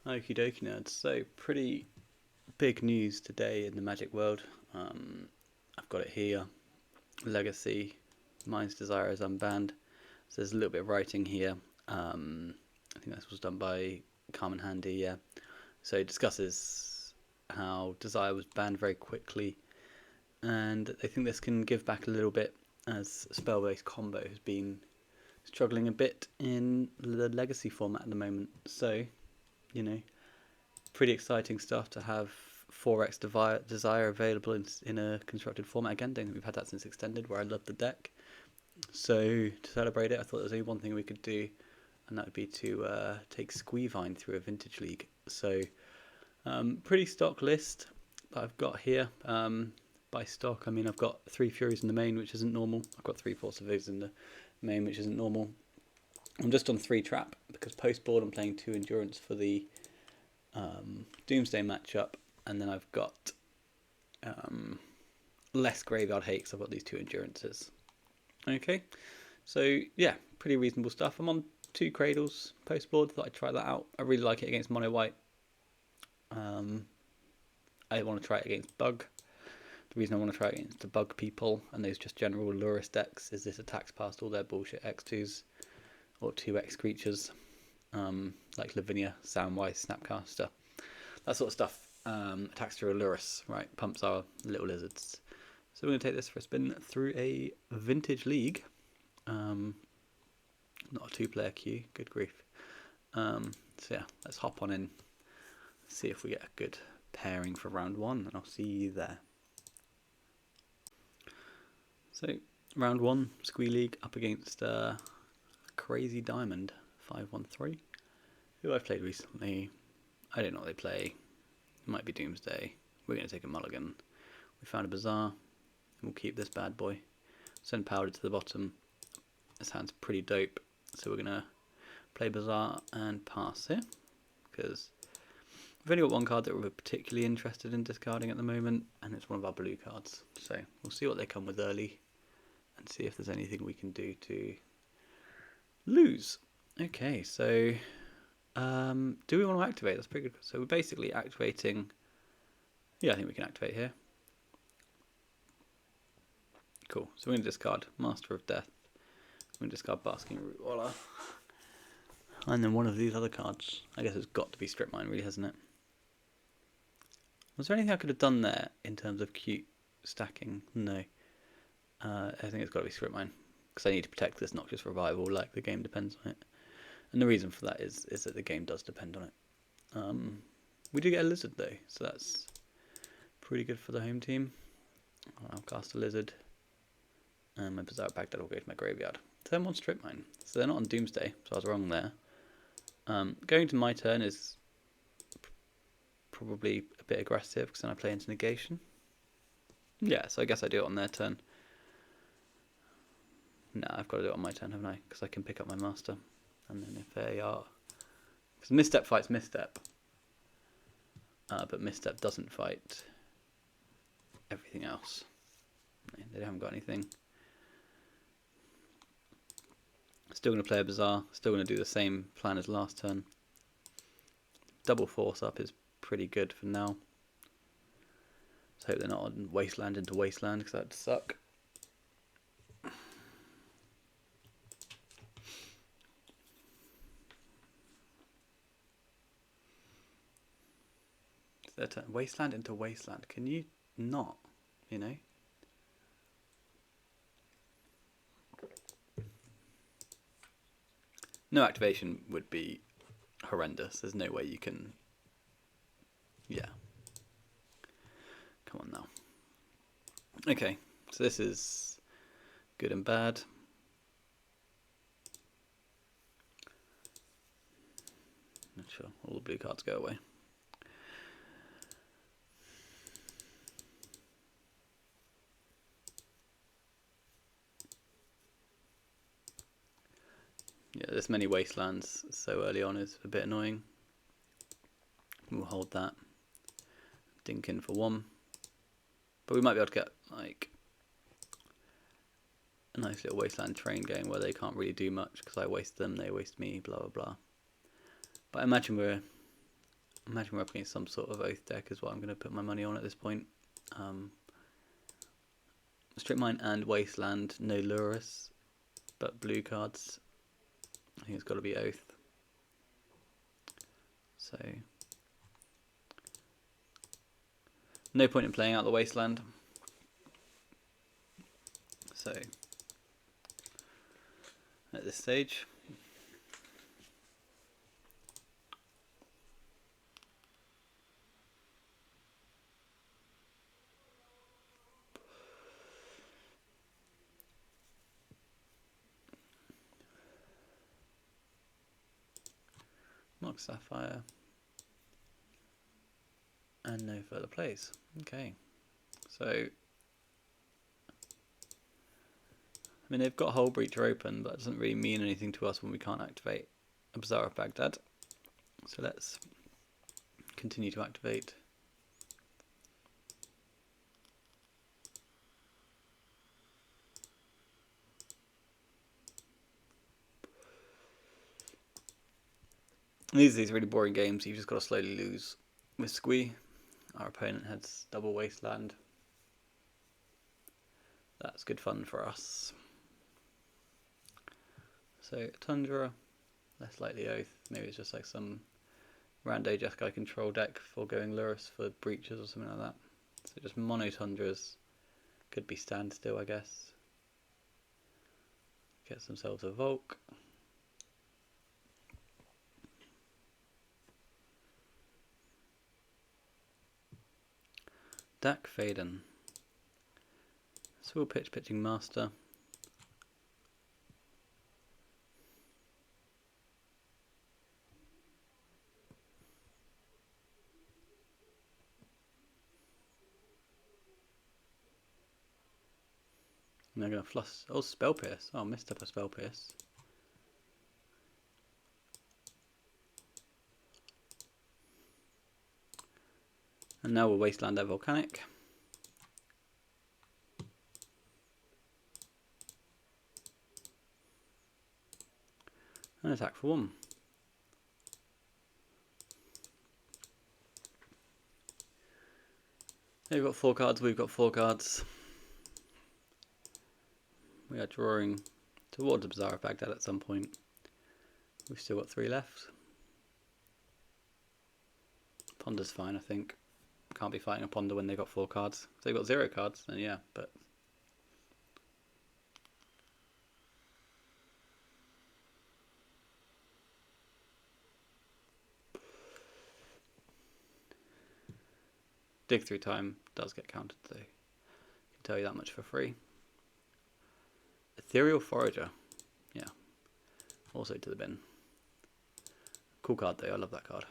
Okie dokie nerds. So pretty big news today in the Magic world. I've got it here. Legacy, Mind's Desire is unbanned. So there's a little bit of writing here. I think this was done by Carmen Handy, yeah. So it discusses how Desire was banned very quickly, and they think this can give back a little bit as spell-based combo has been struggling a bit in the Legacy format at the moment. So, you know, pretty exciting stuff to have 4x Desire available in a constructed format again. Don't think we've had that since Extended, where I love the deck. So to celebrate it, I thought there was only one thing we could do, and that would be to take Squeevine through a Vintage League. So pretty stock list that I've got here. By stock, I mean I've got 3 Furies in the main, which isn't normal. I've got 3 Force of Viz in the main, which isn't normal. I'm just on 3 Trap, because post-board I'm playing 2 Endurance for the Doomsday matchup, and then I've got less Graveyard Hate, because I've got these 2 Endurances. Okay, so yeah, pretty reasonable stuff. I'm on 2 Cradles post-board, thought I'd try that out. I really like it against Mono White. I want to try it against Bug. The reason I want to try it against the Bug people and those just general Lurist decks is this attacks past all their bullshit X2s or 2X creatures, like Lavinia, Soundwise, Snapcaster, that sort of stuff. Attacks through a Lurus, right? Pumps our little lizards. So we're going to take this for a spin through a Vintage League. Not a 2-player queue, good grief. So yeah, let's hop on in, see if we get a good pairing for round 1, and I'll see you there. So round 1, Squee League up against Crazy Diamond 513, who I've played recently. I don't know what they play. It might be Doomsday. We're going to take a mulligan. We found a Bazaar. We'll keep this bad boy. Send Powder to the bottom. This hand's pretty dope. So we're going to play Bazaar and pass here, because we've only got 1 card that we're particularly interested in discarding at the moment, and it's one of our blue cards. So we'll see what they come with early and see if there's anything we can do to lose. Okay, so do we want to activate? That's pretty good. So we're basically activating. Yeah, I think we can activate here. Cool. So we're going to discard Master of Death. We're going to discard Basking Root Waller. And then one of these other cards. I guess it's got to be Strip Mine, really, hasn't it? Was there anything I could have done there in terms of cute stacking? No. I think it's got to be Strip Mine, because I need to protect this Noxious Revival, like the game depends on it. And the reason for that is that the game does depend on it. We do get a Lizard though, so that's pretty good for the home team. I'll cast a Lizard, and my Bizarre Baghdad will go to my graveyard. So I'm on Strip Mine, so they're not on Doomsday, so I was wrong there. Going to my turn is probably a bit aggressive, because then I play into Negation. Yeah, so I guess I do it on their turn. No, I've got to do it on my turn, haven't I? Because I can pick up my Master. And then if they are... Because Misstep fights Misstep. But Misstep doesn't fight everything else. No, they haven't got anything. Still going to play a Bazaar. Still going to do the same plan as last turn. Double Force up is pretty good for now. Let's hope they're not on Wasteland into Wasteland, because that'd suck. Wasteland into Wasteland. Can you not, you know? No activation would be horrendous. There's no way you can... Yeah. Come on now. Okay, so this is good and bad. Not sure. All the blue cards go away. Yeah, this many Wastelands so early on is a bit annoying. We'll hold that. Dinkin for 1. But we might be able to get like a nice little Wasteland train going where they can't really do much, because I waste them, they waste me, blah blah blah. But I imagine we're imagine we're up against some sort of Oath deck is what I'm going to put my money on at this point. Strip Mine and Wasteland, no Lurus, but blue cards. I think it's got to be Oath. So no point in playing out the Wasteland. So at this stage, Mox Sapphire, and no further plays. Okay, so I mean they've got Hull Breacher open, but it doesn't really mean anything to us when we can't activate a Bazaar of Baghdad. So let's continue to activate. These are these really boring games. You've just got to slowly lose. With Squee, our opponent has double Wasteland. That's good fun for us. So Tundra, less likely Oath. Maybe it's just like some rando Jeskai control deck for going Lurus for breaches or something like that. So just mono Tundras. Could be Standstill, I guess. Gets themselves a Volk. Dak Faden. Swill Pitch Pitching Master. And they're going to flush. Oh, Spell Pierce. Oh, missed up a Spell Pierce. And now we'll Wasteland that Volcanic. And attack for 1. They've got 4 cards, we've got 4 cards. We are drawing towards a Bazaar of Baghdad at some point. We've still got 3 left. Ponder's fine, I think. Can't be fighting a Ponder when they've got 4 cards. If they've got 0 cards, then yeah, but... Dig through time does get counted though. I can tell you that much for free. Ethereal Forager. Yeah. Also to the bin. Cool card though, I love that card.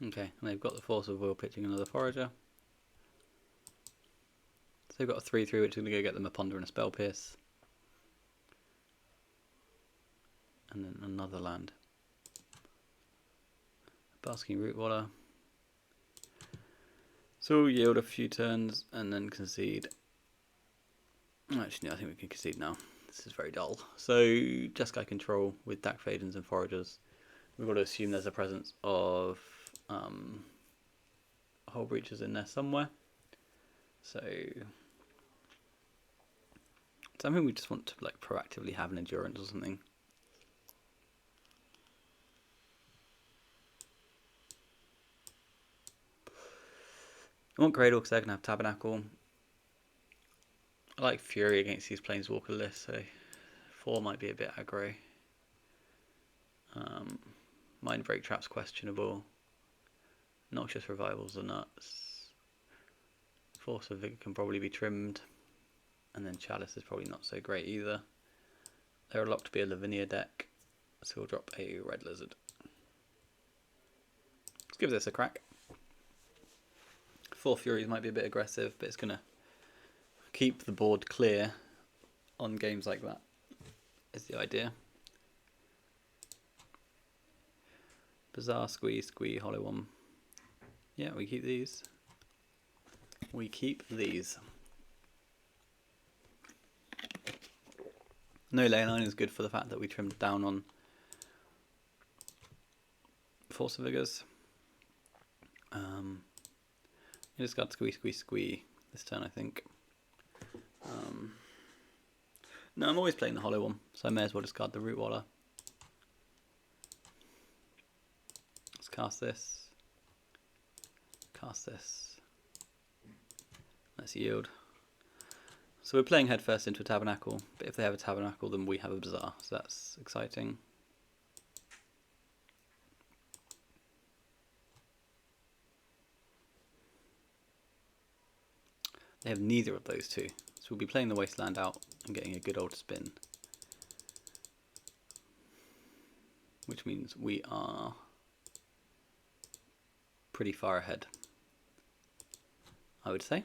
Okay, and they've got the Force of Will pitching another Forager. So they've got a 3/3 which is going to go get them a Ponder and a Spell Pierce. And then another land. Basking Root Water. So we'll yield a few turns and then concede. Actually, no, I think we can concede now. This is very dull. So Jeskai control with Dak Fadens and Foragers. We've got to assume there's a presence of Hull Breachers in there somewhere. So something we just want to like proactively have an endurance or something. I want Cradle because they're going to have Tabernacle. I like Fury against these Planeswalker lists, so 4 might be a bit aggro. Mind Break Trap's questionable. Noxious Revivals are nuts. Force of Vigor can probably be trimmed. And then Chalice is probably not so great either. They're locked to be a Lavinia deck, so we'll drop a Red Lizard. Let's give this a crack. 4 Furies might be a bit aggressive, but it's going to keep the board clear on games like that, is the idea. Bazaar, Squeeze, Hollow One. Yeah, we keep these. We keep these. No leyline is good for the fact that we trimmed down on Force of Vigors. You just got squee this turn, I think. No, I'm always playing the hollow one, so I may as well discard the Root Waller. Let's cast this. Cast this. Let's yield. So we're playing headfirst into a Tabernacle, but if they have a Tabernacle, then we have a Bazaar, so that's exciting. They have neither of those two, so we'll be playing the Wasteland out and getting a good old spin. Which means we are pretty far ahead, I would say.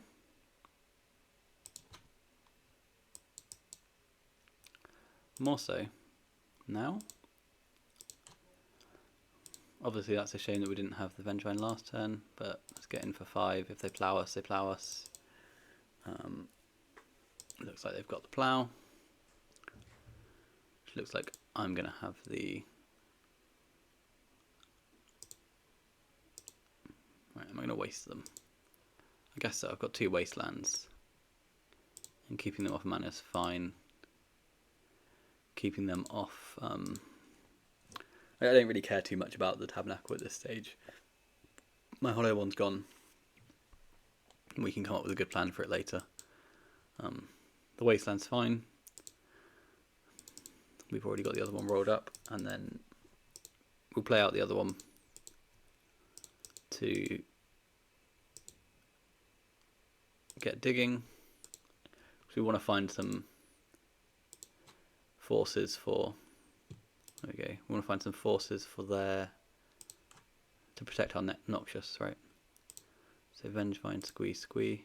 More so now. Obviously that's a shame that we didn't have the Vengevine last turn, but let's get in for 5. If they plough us, they plough us. Looks like they've got the plough. Which looks like I'm going to have the... Right, am I going to waste them? I guess so. I've got 2 wastelands. And keeping them off mana is fine. Keeping them off... I don't really care too much about the Tabernacle at this stage. My hollow one's gone. We can come up with a good plan for it later. The Wasteland's fine. We've already got the other one rolled up, and then we'll play out the other one to get digging. So we want to find some forces for... There we go. We want to find some forces for their... to protect our Noxious, right? So Vengevine, squee.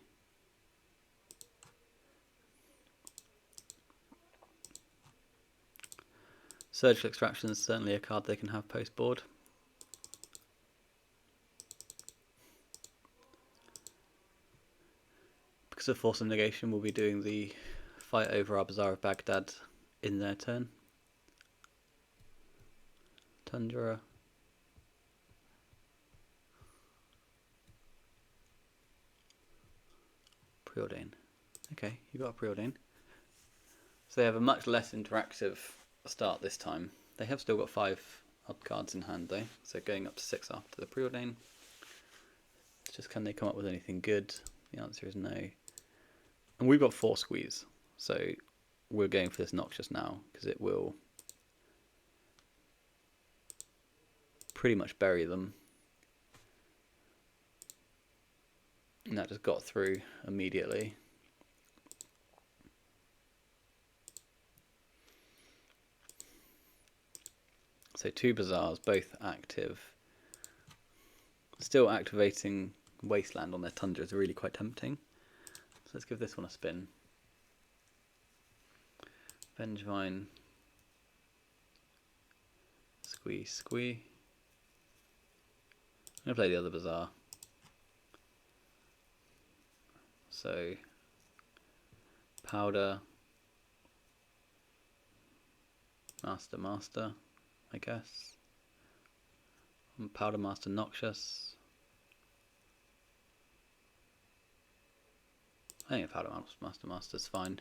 Surgical Extraction is certainly a card they can have post board. Because of Force of Negation, we'll be doing the fight over our Bazaar of Baghdad in their turn. Tundra. Preordain. Okay, you got a Preordain. So they have a much less interactive start this time. They have still got 5 odd cards in hand though, so going up to 6 after the Preordain. It's just, can they come up with anything good? The answer is no. And we've got 4 squeeze, so we're going for this Noxious now, because it will pretty much bury them. And that just got through immediately. So 2 Bazaars, both active. Still activating Wasteland on their Tundra is really quite tempting. So let's give this one a spin. Vengevine. Squee. I'm going to play the other Bazaar. So, Powder. Master, I guess. And Powder Master Noxious. I think a Powder Master's fine.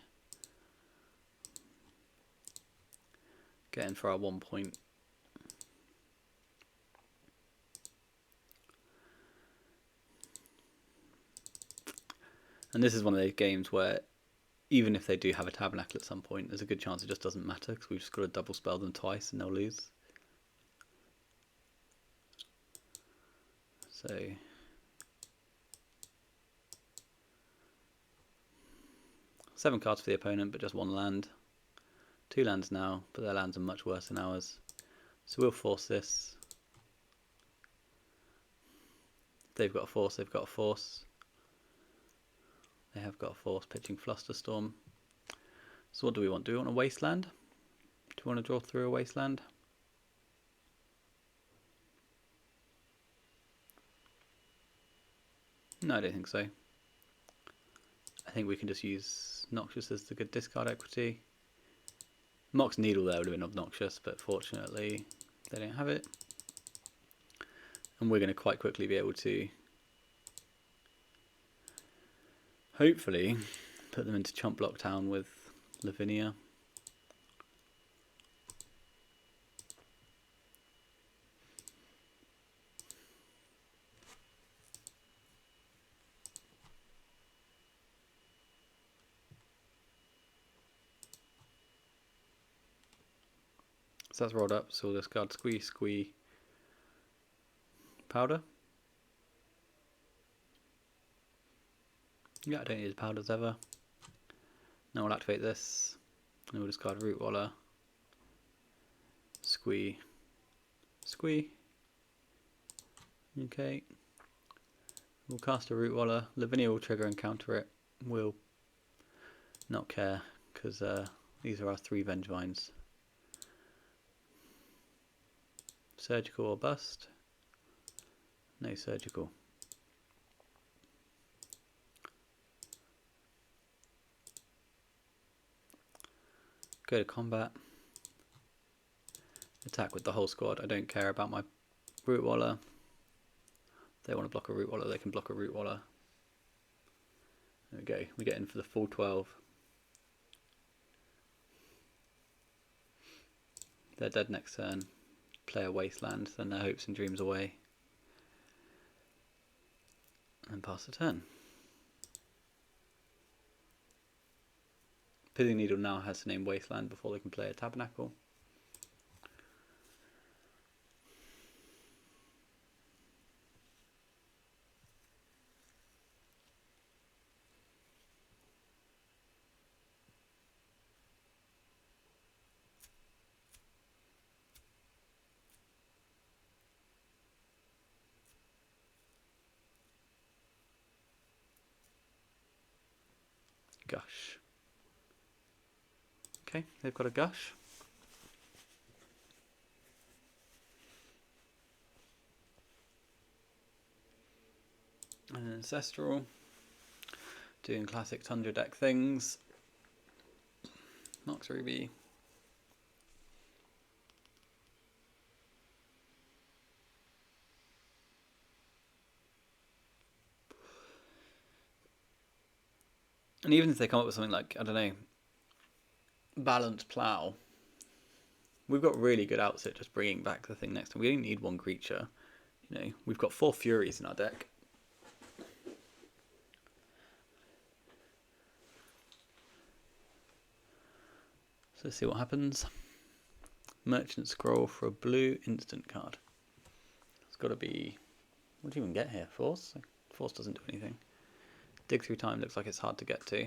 Get in for our 1 point. And this is one of those games where even if they do have a Tabernacle at some point, there's a good chance it just doesn't matter because we've just got to double spell them twice and they'll lose. So 7 cards for the opponent, but just 1 land. 2 lands now, but their lands are much worse than ours. So we'll force this. If they've got a force, they've got a force. They have got a force, pitching Flusterstorm. So what do we want? Do we want a Wasteland? Do we want to draw through a Wasteland? No, I don't think so. I think we can just use Noxious as the good discard equity. Mox Needle there would have been obnoxious, but fortunately they don't have it. And we're going to quite quickly be able to hopefully put them into Chump Block Town with Lavinia. So that's rolled up, so we'll discard Squee, Powder. Yeah, I don't need powders ever. Now we'll activate this, and we'll discard Root Waller, Squee. Okay. We'll cast a Root Waller. Lavinia will trigger and counter it. We'll not care, because these are our 3 Vengevines. Surgical or bust? No surgical. Go to combat. Attack with the whole squad. I don't care about my Root Waller. If they want to block a Root Waller, they can block a Root Waller. There we go. We get in for the full 12. They're dead next turn. Play a Wasteland, send their hopes and dreams away. And pass the turn. Pithing Needle now has to name Wasteland before they can play a Tabernacle. Gush. Okay, they've got a Gush. And Ancestral. Doing classic Tundra deck things. Nox Ruby. And even if they come up with something like, I don't know, Balanced Plough, we've got really good outset just bringing back the thing next time. We only need 1 creature. You know, we've got 4 Furies in our deck. So let's see what happens. Merchant Scroll for a blue instant card. It's got to be... What do you even get here? Force? Force doesn't do anything. Dig Through Time looks like it's hard to get to.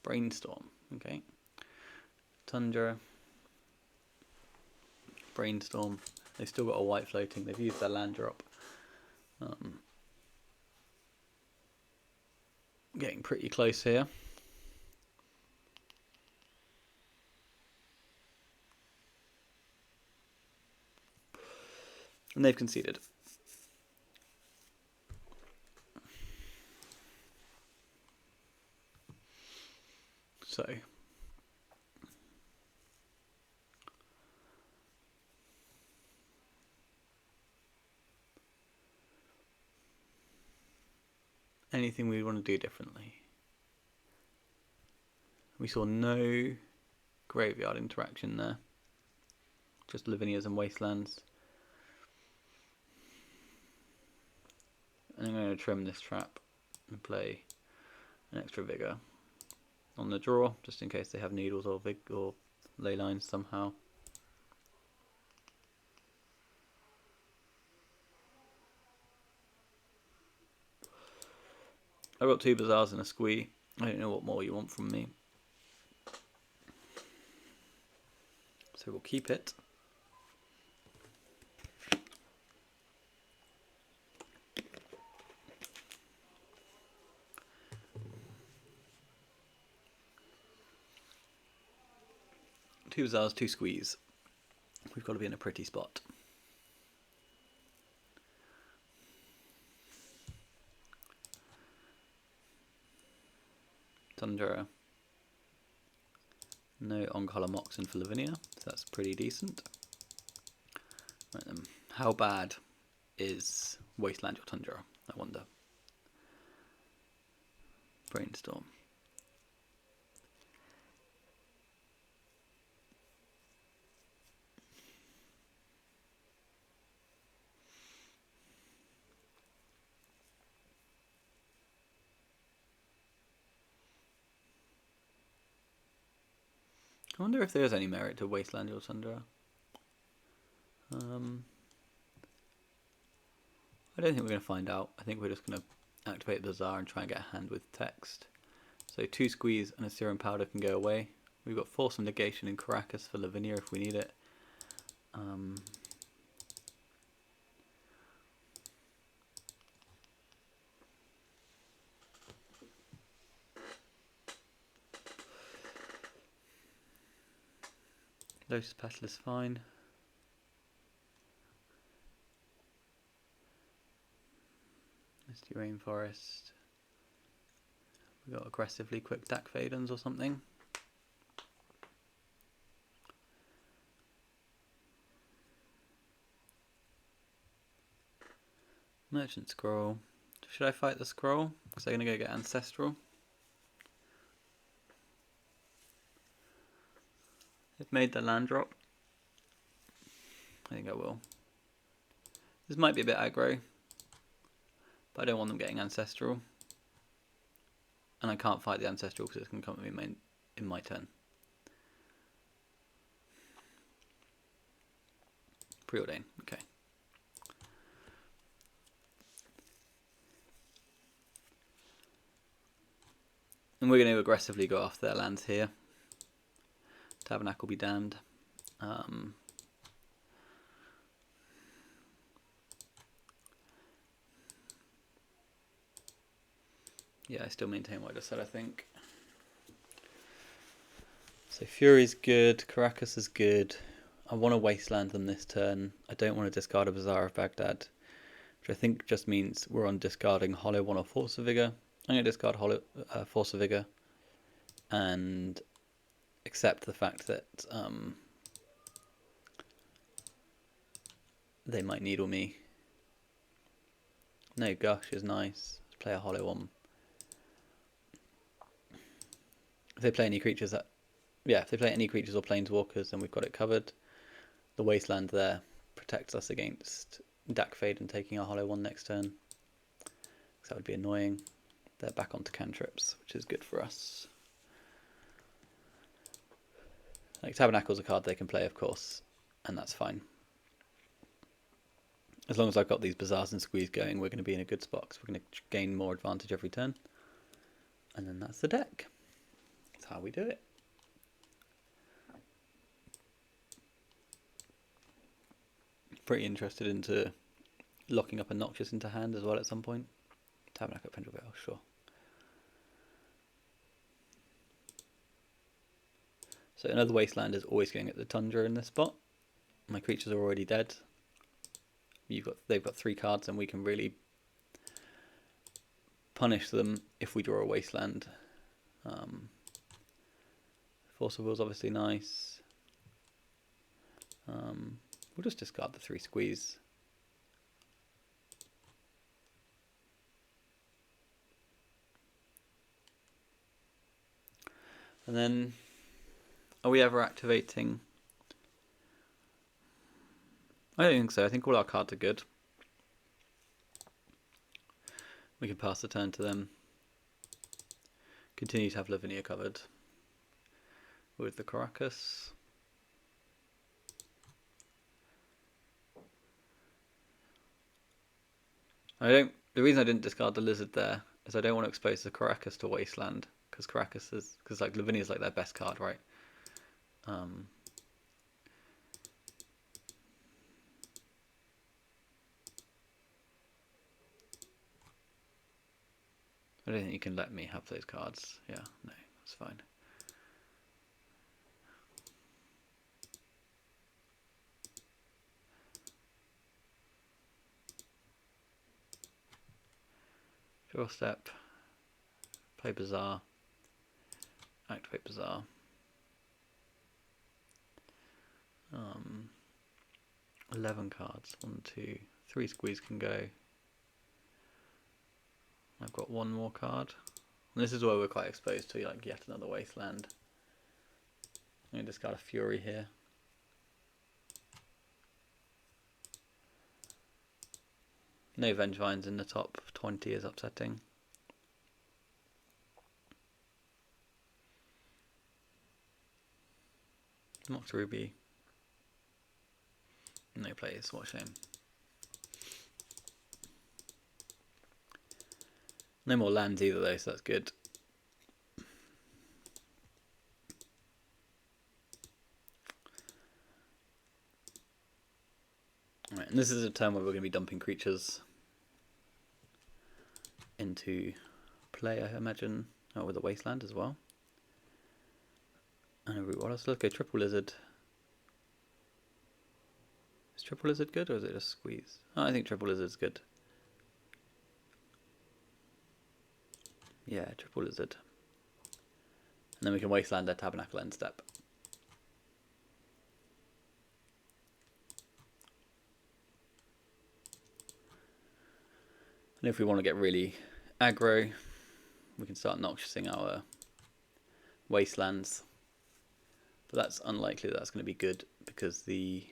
Brainstorm. Okay. Tundra. Brainstorm. They've still got a white floating. They've used their land drop. Getting pretty close here. And they've conceded. So anything we want to do differently? We saw no graveyard interaction there. Just Lavinias and Wastelands. And I'm going to trim this trap and play an extra Vigor on the draw, just in case they have Needles or Ley Lines somehow. I've got 2 Bazaars and a Squee. I don't know what more you want from me. So we'll keep it. Two Bazaars, 2 Squees. We've got to be in a pretty spot. Tundra. No on-color Moxen for Lavinia, so that's pretty decent. Right then, how bad is Wasteland or Tundra, I wonder? Brainstorm. I wonder if there's any merit to Wasteland or Tundra. I don't think we're going to find out. I think we're just going to activate Bazaar and try and get a hand with text. So 2 squeeze and a Serum Powder can go away. We've got Force of Negation in Caracas for Lavinia if we need it. Lotus Petal is fine. Misty Rainforest. We got aggressively quick Dak Fadens or something. Merchant Scroll. Should I fight the Scroll? Because they're going to go get Ancestral. They've made the land drop. I think I will. This might be a bit aggro, but I don't want them getting Ancestral. And I can't fight the Ancestral because it's going to come with me in my turn. Preordain, okay. And we're going to aggressively go after their lands here. Tabernacle be damned. Yeah, I still maintain what I just said, I think. So Fury's good, Caracas is good. I want to Wasteland them this turn. I don't want to discard a Bazaar of Baghdad, which I think just means we're on discarding Hollow 1 or Force of Vigor. I'm going to discard Force of Vigor and accept the fact that they might needle me. No, Gush is nice. Let's play a Hollow 1. If they play any creatures that... Yeah, if they play any creatures or planeswalkers, then we've got it covered. The Wasteland there protects us against Dak Fade and taking our Hollow 1 next turn. Because that would be annoying. They're back onto cantrips, which is good for us. Like Tabernacle's a card they can play, of course, and that's fine. As long as I've got these Bazaars and Squeeze going, we're going to be in a good spot, because we're going to gain more advantage every turn. And then that's the deck. That's how we do it. Pretty interested into locking up a Noxious into hand as well at some point. Tabernacle Pendrel Veil, sure. So another Wasteland is always going at the Tundra in this spot. My creatures are already dead. They've got 3 cards and we can really punish them if we draw a Wasteland. Force of Will is obviously nice. We'll just discard the 3 squeeze. And then, are we ever activating? I don't think so. I think all our cards are good. We can pass the turn to them. Continue to have Lavinia covered with the Caracas. The reason I didn't discard the Lizard there is I don't want to expose the Caracas to Wasteland, because like Lavinia is like their best card, right? I don't think you can let me have those cards. Yeah, no, that's fine. Draw step, play Bazaar, activate Bazaar. 11 cards. 1, 2, 3 squeeze can go. I've got one more card. And this is where we're quite exposed to like yet another wasteland. I'm going to discard a Fury here. No Vengevines in the top 20 is upsetting. Mox Ruby. No plays, what a shame. No more lands either though, so that's good. Alright, and this is a turn where we're going to be dumping creatures into play, I imagine. Oh, with a wasteland as well. And a root. What else? Let's go triple lizard. Is triple lizard good or is it just squeeze? Oh, I think triple lizard's good. Yeah, triple lizard. And then we can wasteland their tabernacle end step. And if we want to get really aggro, we can start noxiousing our wastelands. But that's unlikely that that's going to be good because it's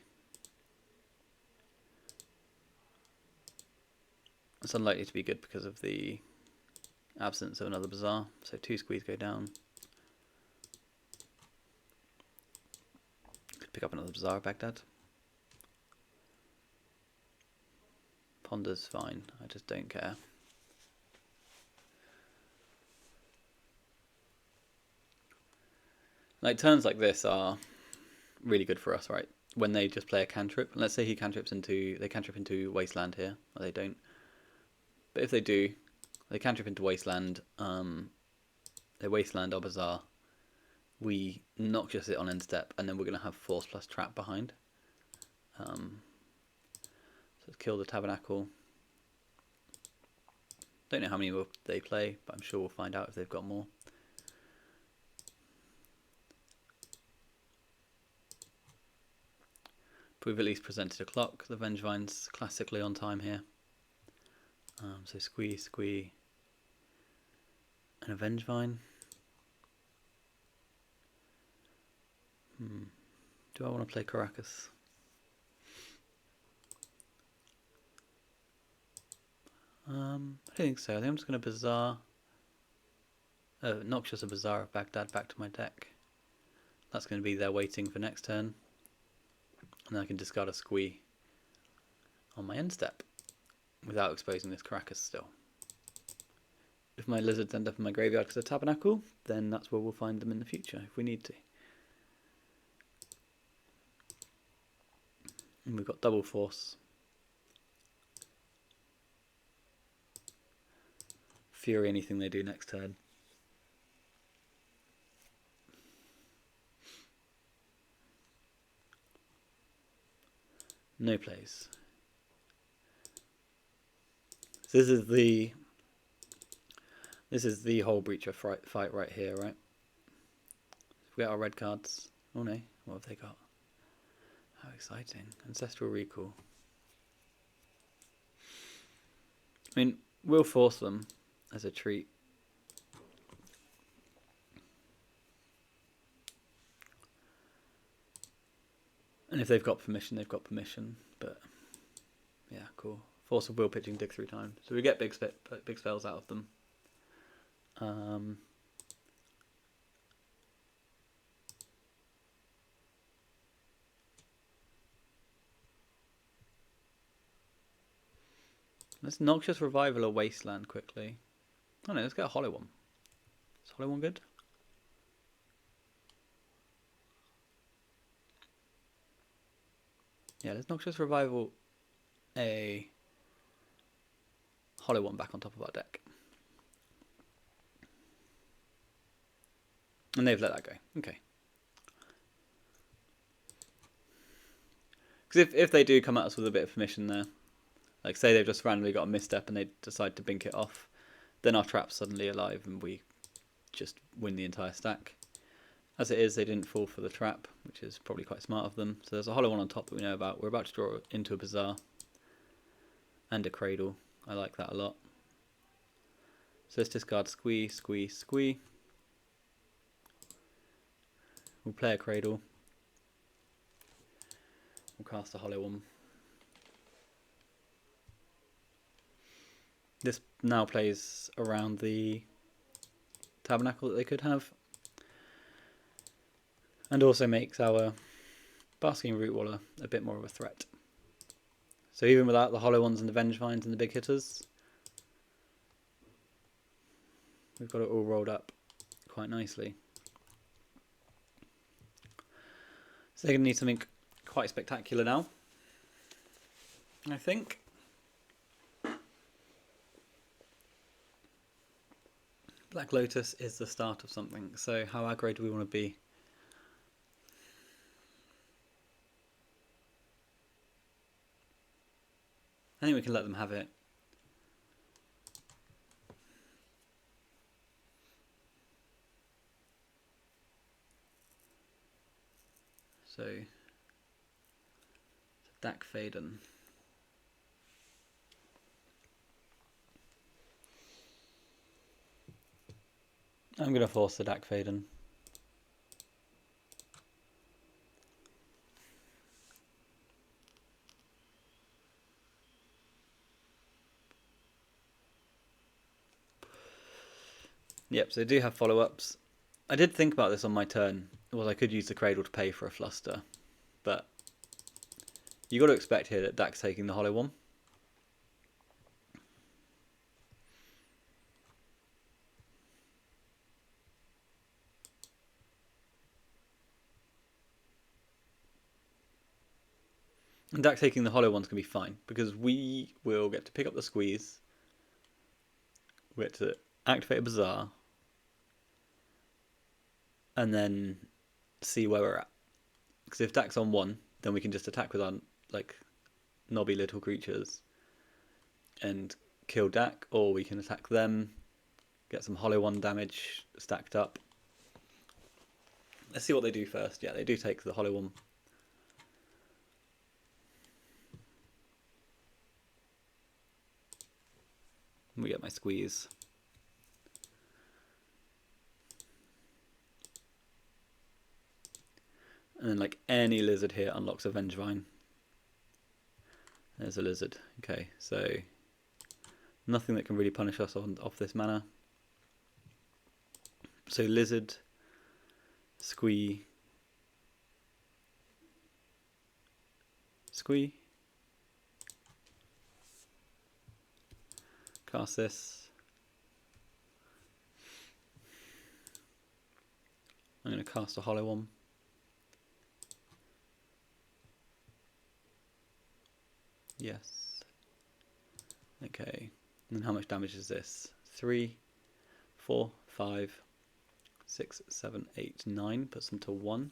unlikely to be good because of the absence of another bazaar. So 2 squeeze go down. Could pick up another bazaar of Baghdad. Ponder's fine, I just don't care. Like turns like this are really good for us, right? When they just play a cantrip. Let's say they cantrip into wasteland here, or they don't. But if they do, they cantrip into wasteland, they wasteland our bazaar, we noxious it on end step, and then we're going to have force plus trap behind. So let's kill the tabernacle. Don't know how many they play, but I'm sure we'll find out if they've got more. But we've at least presented a clock. The Vengevine's classically on time here. So squee, and a Vengevine. Do I want to play Caracas? I don't think so. I think I'm just going to Bazaar. Noxious a Bazaar of Baghdad back to my deck. That's going to be there waiting for next turn. And then I can discard a squee on my end step without exposing this Caracas still. If my lizards end up in my graveyard because of Tabernacle, then that's where we'll find them in the future if we need to. And we've got double force. Fury anything they do next turn. No plays. So this is the whole breach of fight right here, right? We got our red cards. Oh no, what have they got? How exciting. Ancestral Recall. I mean, we'll force them as a treat. And if they've got permission, they've got permission. But yeah, cool. Force of will pitching dig 3 times. So we get big spells out of them. Let's Noxious Revival or Wasteland quickly. Oh no, let's get a Hollow one. Is Hollow one good? Yeah, let's Noxious Revival a Hollow one back on top of our deck. And they've let that go. Okay. Because if they do come at us with a bit of permission there, like say they've just randomly got a misstep and they decide to bink it off, then our trap's suddenly alive and we just win the entire stack. As it is, they didn't fall for the trap, which is probably quite smart of them. So there's a hollow one on top that we know about. We're about to draw into a Bazaar and a Cradle. I like that a lot. So let's discard Squee, Squee, Squee. We'll play a Cradle. We'll cast a hollow one. This now plays around the Tabernacle that they could have. And also makes our Basking Root Waller a bit more of a threat. So even without the hollow ones and the Vengevines and the big hitters, we've got it all rolled up quite nicely. So they're going to need something quite spectacular now, I think. Black Lotus is the start of something, so how aggro do we want to be? I think we can let them have it. So, Dak Faden. I'm going to force the Dak Faden. Yep, so they do have follow-ups. I did think about this on my turn. Was I could use the Cradle to pay for a Fluster, but you got to expect here that Dak's taking the hollow one. And Dak taking the hollow one's going to be fine, because we will get to pick up the Squeeze, we get to activate a Bazaar, and then see where we're at. Because if Dak's on 1, then we can just attack with our like knobby little creatures and kill Dak, or we can attack them, get some hollow 1 damage stacked up. Let's see what they do first. Yeah, they do take the hollow 1. We get my Squeeze. And then like any lizard here unlocks a Vengevine. There's a lizard. Okay, so nothing that can really punish us off this mana. So lizard, Squee, Squee. Cast this. I'm going to cast a hollow one. Yes. Okay. And how much damage is this? 3, 4, 5, 6, 7, 8, 9. Puts them to 1.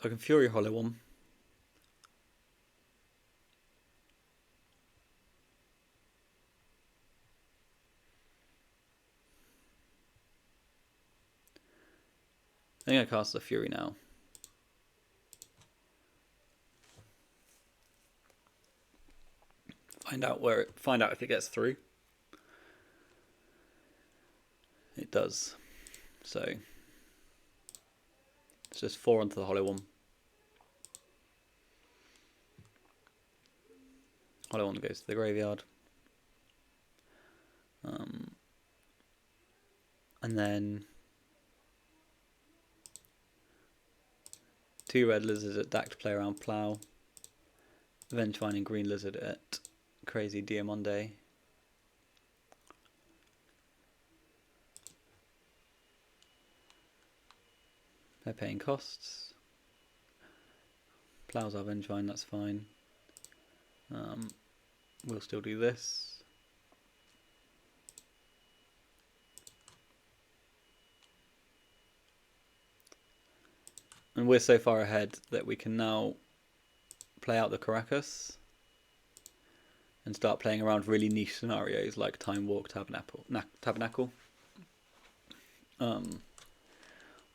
So I can Fury Hollow one. I think I cast the Fury now. Find out if it gets through. It does. So it's just 4 onto the hollow one. Hollow one goes to the graveyard. And then 2 red lizards at Dak to play around Plough. Vengevine and green lizard at Crazy Diamonde. They're paying costs. Plough's our Vengevine, that's fine. We'll still do this. And we're so far ahead that we can now play out the Caracas and start playing around really niche scenarios like Time Walk, Tabernacle.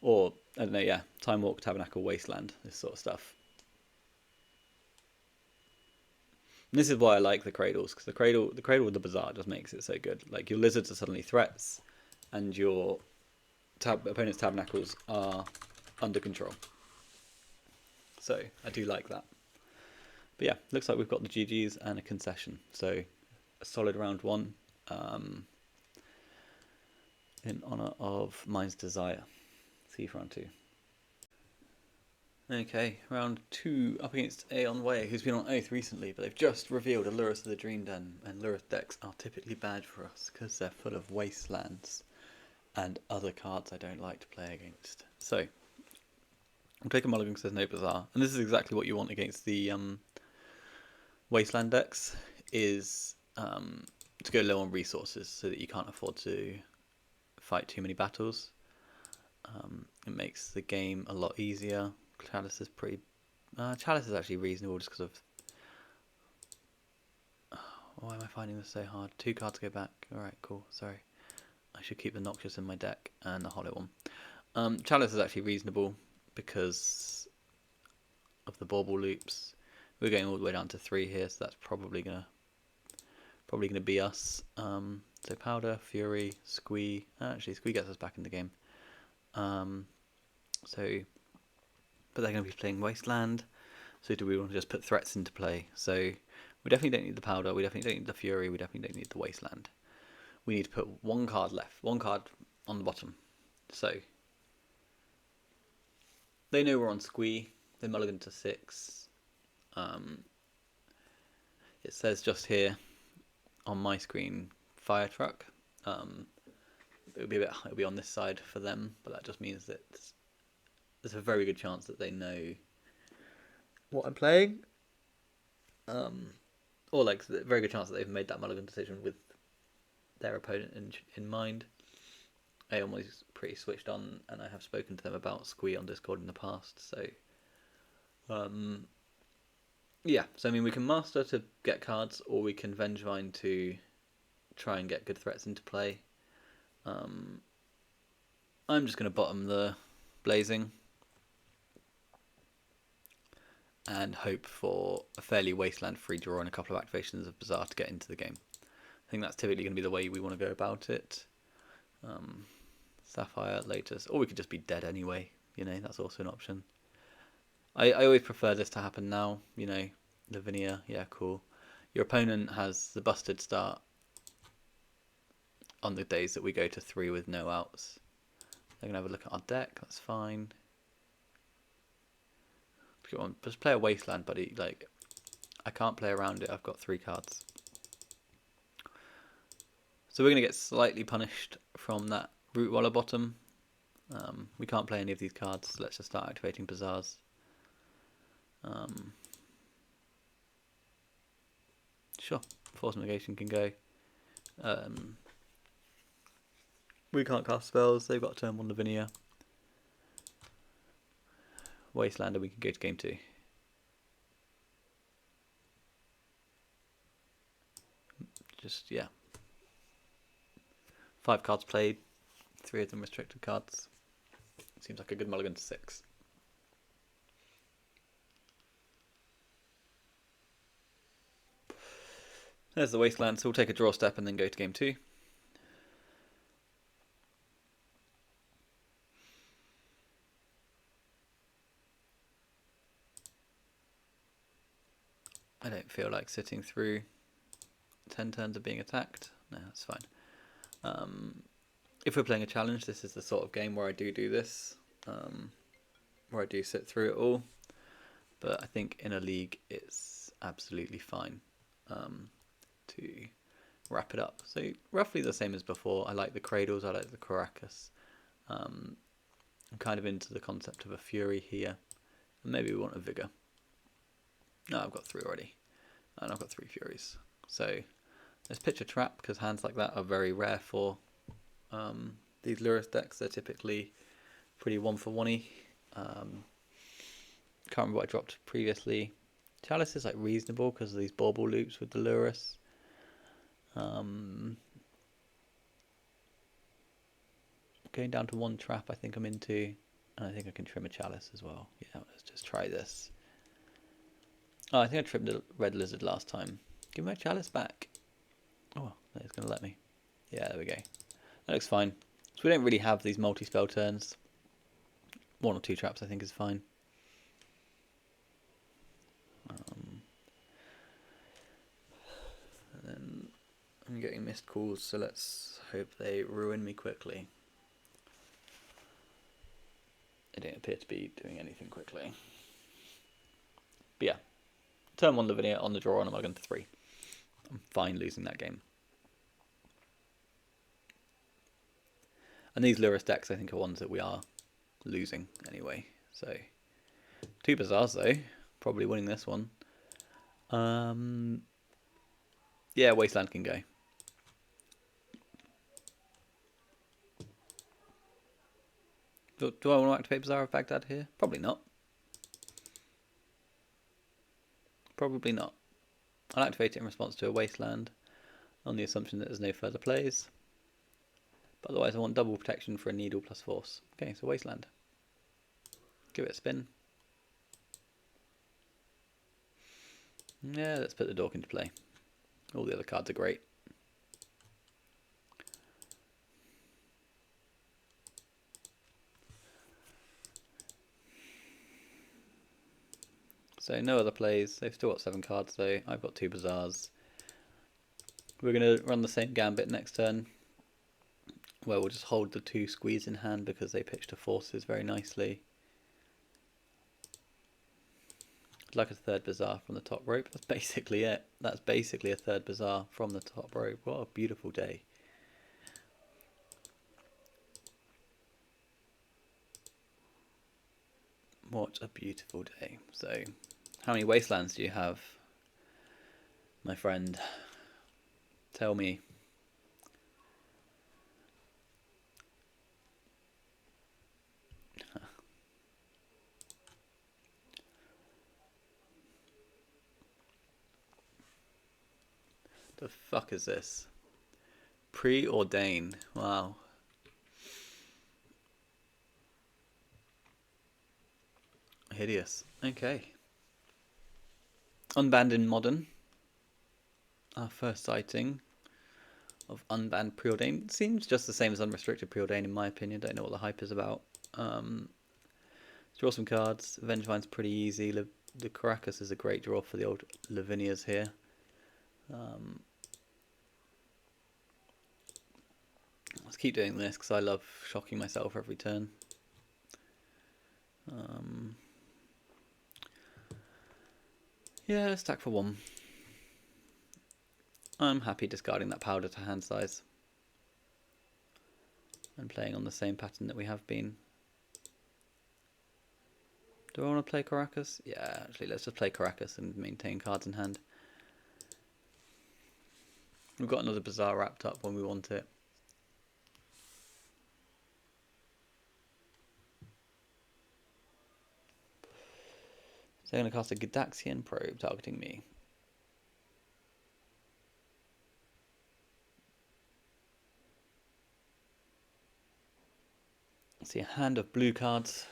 Or, I don't know, yeah, Time Walk, Tabernacle, Wasteland, this sort of stuff. And this is why I like the Cradles, because the Cradle with the Bazaar just makes it so good. Like, your Lizards are suddenly threats, and your opponent's Tabernacles are under control. So, I do like that. But yeah, looks like we've got the GGs and a concession. So, a solid round one in honour of Mind's Desire. See you for round 2. Okay, round 2 up against Aeon Way, who's been on Oath recently, but they've just revealed Allurus of the Dream Den, and Allurus decks are typically bad for us because they're full of wastelands and other cards I don't like to play against. So, I'm taking mulligan because there's no Bazaar, and this is exactly what you want against the wasteland decks, is to go low on resources so that you can't afford to fight too many battles. It makes the game a lot easier. Chalice is pretty... Chalice is actually reasonable just because of... why am I finding this so hard? 2 cards go back. Alright, cool. Sorry. I should keep the Noxious in my deck and the Hollow one. Chalice is actually reasonable because of the Bauble loops. We're going all the way down to 3 here, so that's probably gonna be us. So Powder, Fury, Squee. Actually, Squee gets us back in the game. But they're going to be playing Wasteland. So do we want to just put threats into play? So we definitely don't need the Powder. We definitely don't need the Fury. We definitely don't need the Wasteland. We need to put 1 card left. 1 card on the bottom. So they know we're on Squee. They mulligan to 6. It says just here on my screen, Fire Truck. It'll be on this side for them, but that just means that there's a very good chance that they know what I'm playing, or like a very good chance that they've made that mulligan decision with their opponent in mind. Aeon was pretty switched on, and I have spoken to them about Squee on Discord in the past. So, yeah. So I mean, we can Master to get cards, or we can Vengevine to try and get good threats into play. I'm just going to bottom the Blazing and hope for a fairly wasteland free draw and a couple of activations of Bazaar to get into the game. I think that's typically going to be the way we want to go about it. Sapphire, Lotus, or we could just be dead anyway, you know, that's also an option. I always prefer this to happen now, you know, Lavinia, yeah, cool. Your opponent has the busted start on the days that we go to 3 with no outs. They're going to have a look at our deck, that's fine. Come on, just play a Wasteland, buddy. Like, I can't play around it, I've got 3 cards. So we're going to get slightly punished from that Root Waller bottom. We can't play any of these cards, so let's just start activating Bazaars. Sure, Force Negation can go. We can't cast spells, they've got a turn on Lavinia. Wastelander, we can go to game 2. Just, yeah. 5 cards played, 3 of them restricted cards. Seems like a good mulligan to 6. There's the Wasteland, so we'll take a draw step and then go to game 2. I don't feel like sitting through 10 turns of being attacked. No, that's fine. If we're playing a challenge, this is the sort of game where I do this, where I do sit through it all. But I think in a league, it's absolutely fine to wrap it up. So roughly the same as before. I like the Cradles, I like the Caracas. I'm kind of into the concept of a Fury here. And maybe we want a Vigor. No, I've got 3 already. And I've got 3 Furies. So let's pitch a trap, because hands like that are very rare for these Lurus decks. They're typically pretty 1-for-1-y. Can't remember what I dropped previously. Chalice is like reasonable because of these bauble loops with the Lurus. Going down to one trap I think I'm into, and I think I can trim a Chalice as well. Yeah, let's just try this. Oh, I think I trimmed a red lizard last time. Give my Chalice back. Oh, it's going to let me. Yeah, there we go. That looks fine. So we don't really have these multi-spell turns. 1 or 2 traps I think is fine. And then I'm getting missed calls, so let's hope they ruin me quickly. They don't appear to be doing anything quickly. But yeah, turn 1 Lavinia on the draw on a Mulligan 3. I'm fine losing that game. And these Lurus decks I think are ones that we are losing anyway. So 2 Bazaars though, probably winning this one. Yeah, Wasteland can go. Do I want to activate Bazaar of Baghdad here? Probably not. Probably not. I'll activate it in response to a Wasteland on the assumption that there's no further plays. But otherwise I want double protection for a Needle plus Force. Okay, so Wasteland. Give it a spin. Yeah, let's put the Dork into play. All the other cards are great. So no other plays. They've still got 7 cards though. I've got 2 Bazaars. We're going to run the same gambit next turn, where we'll just hold the 2 squeeze in hand because they pitch to forces very nicely. Like a 3rd Bazaar from the top rope. That's basically it. That's basically a 3rd Bazaar from the top rope. What a beautiful day. What a beautiful day. So, how many Wastelands do you have, my friend? Tell me. The fuck is this? Preordain. Wow. Hideous. Okay. Unbanned in Modern. Our first sighting of unbanned preordain. Seems just the same as unrestricted preordain in my opinion. Don't know what the hype is about. Draw some cards. Vengevine's pretty easy. The Caracas is a great draw for the old Lavinias here. Let's keep doing this because I love shocking myself every turn. Yeah, stack for 1. I'm happy discarding that powder to hand size and playing on the same pattern that we have been. Do I want to play Caracas? Yeah, actually, let's just play Caracas and maintain cards in hand. We've got another Bazaar wrapped up when we want it. So they're going to cast a Gadaxian Probe targeting me. See a hand of blue cards,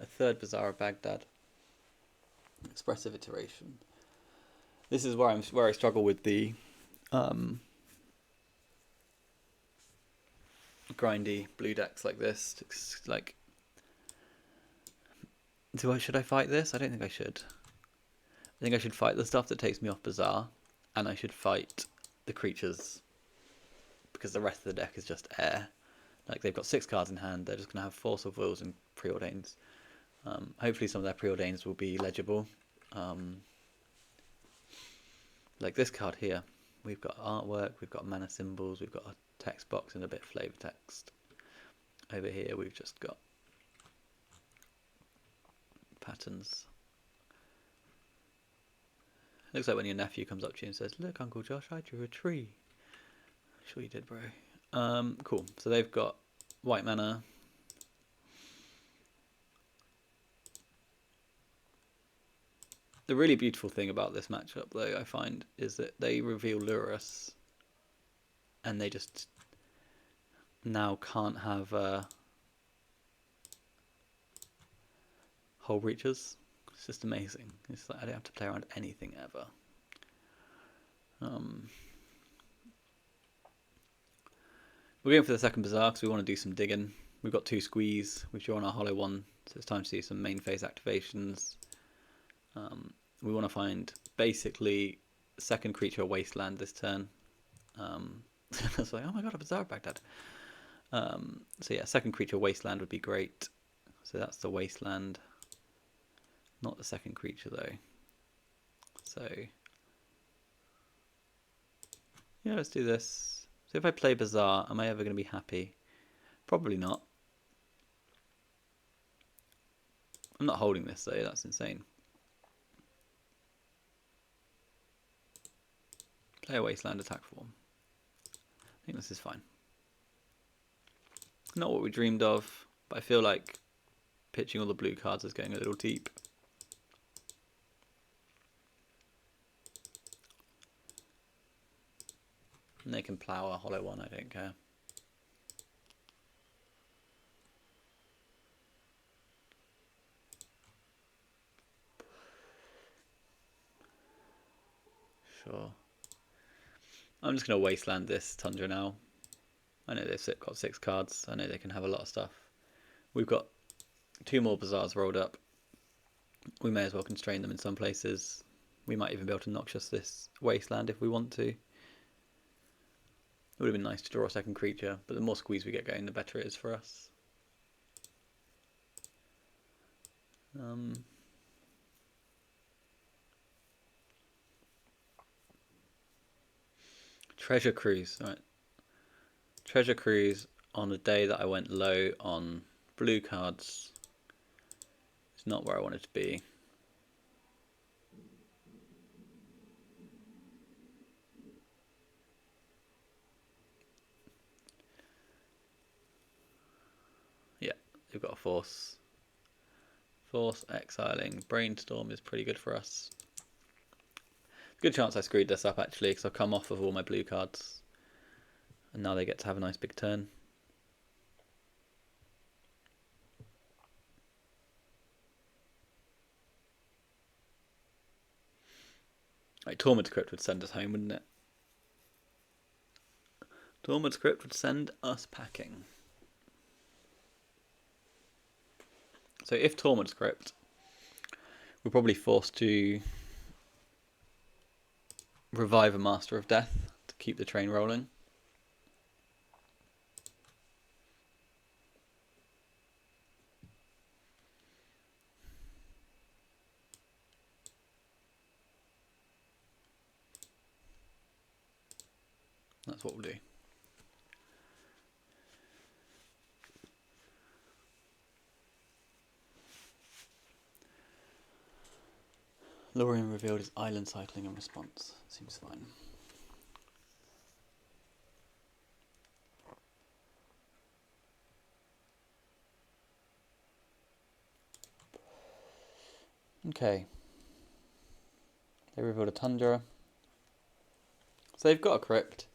a 3rd Bazaar of Baghdad, Expressive Iteration. This is where I struggle with the grindy blue decks like this. It's like, should I fight this? I don't think I should. I think I should fight the stuff that takes me off Bazaar, and I should fight the creatures because the rest of the deck is just air. Like they've got 6 cards in hand, they're just going to have Force of Wills and Preordains. Hopefully some of their Preordains will be legible. Like this card here, we've got artwork, we've got mana symbols, we've got a text box and a bit of flavor text. Over here we've just got patterns. Looks like when your nephew comes up to you and says, "Look, Uncle Josh, I drew a tree." Sure you did, bro. Cool. So they've got white mana. The really beautiful thing about this matchup, though, I find, is that they reveal Lurus, and they just now can't have Hull Breachers. It's just amazing. It's like I don't have to play around anything ever. We're going for the second Bazaar because we want to do some digging. We've got 2 squeeze, we've drawn our hollow one, so it's time to do some main phase activations. We want to find basically second creature wasteland this turn. It's like, oh my god, a Bazaar Baghdad. So yeah, second creature wasteland would be great. So that's the wasteland. Not the second creature though. So yeah, let's do this. So if I play Bazaar, am I ever going to be happy? Probably not. I'm not holding this though, that's insane. Play a wasteland attack form. I think this is fine. Not what we dreamed of, but I feel like pitching all the blue cards is going a little deep. And they can plow a hollow one, I don't care. Sure. I'm just going to wasteland this Tundra now. I know they've got 6 cards. I know they can have a lot of stuff. We've got 2 more Bazaars rolled up. We may as well constrain them in some places. We might even be able to Noxious this wasteland if we want to. It would have been nice to draw a second creature, but the more squeeze we get going, the better it is for us. Treasure Cruise, right. Treasure Cruise on a day that I went low on blue cards is not where I wanted to be. Yeah, they've got a force. Force exiling. Brainstorm is pretty good for us. Good chance I screwed this up actually, because I've come off of all my blue cards. And now they get to have a nice big turn. Like, Tormod's Crypt would send us home, wouldn't it? Tormod's Crypt would send us packing. So if Tormod's Crypt, we're probably forced to revive a Master of Death to keep the train rolling. That's what we'll do. Lorien revealed his island cycling in response. Seems fine. Okay. They revealed a Tundra. So they've got a Crypt.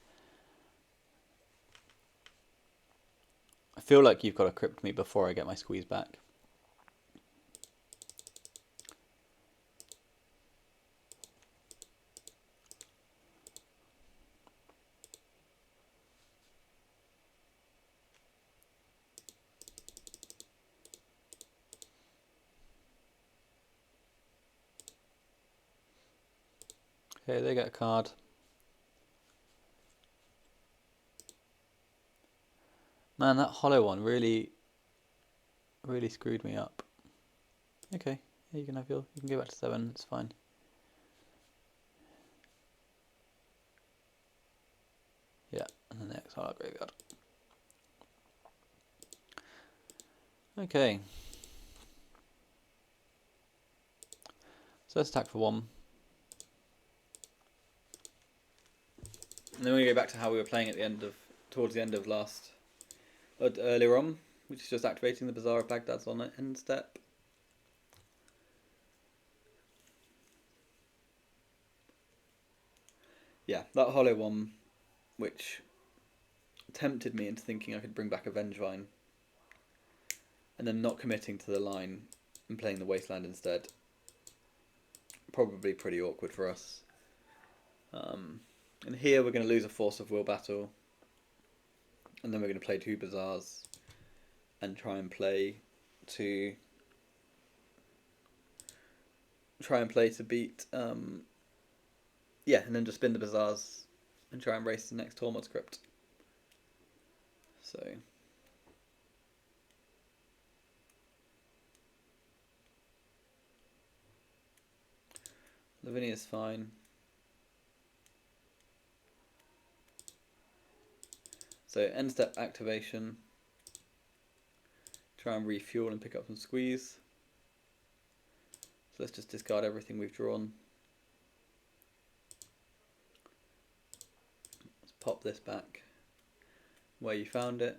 I feel like you've got to Crypt me before I get my squeeze back. Okay, they get a card. Man, that hollow one really screwed me up. Okay, yeah, you can go back to 7, it's fine. Yeah, and then the exile our graveyard. Okay. So let's attack for 1. And then we go back to how we were playing towards the end of earlier on, which is just activating the Bazaar of Baghdad's on an end step. Yeah, that hollow one, which tempted me into thinking I could bring back a Vengevine, and then not committing to the line and playing the Wasteland instead. Probably pretty awkward for us. And here we're going to lose a Force of Will battle, and then we're going to play 2 Bazaars and try and play to beat yeah, and then just spin the Bazaars and try and race the next Tormod script. So Lavinia's fine. So end step activation. Try and refuel and pick up some squeeze. So let's just discard everything we've drawn. Let's pop this back where you found it.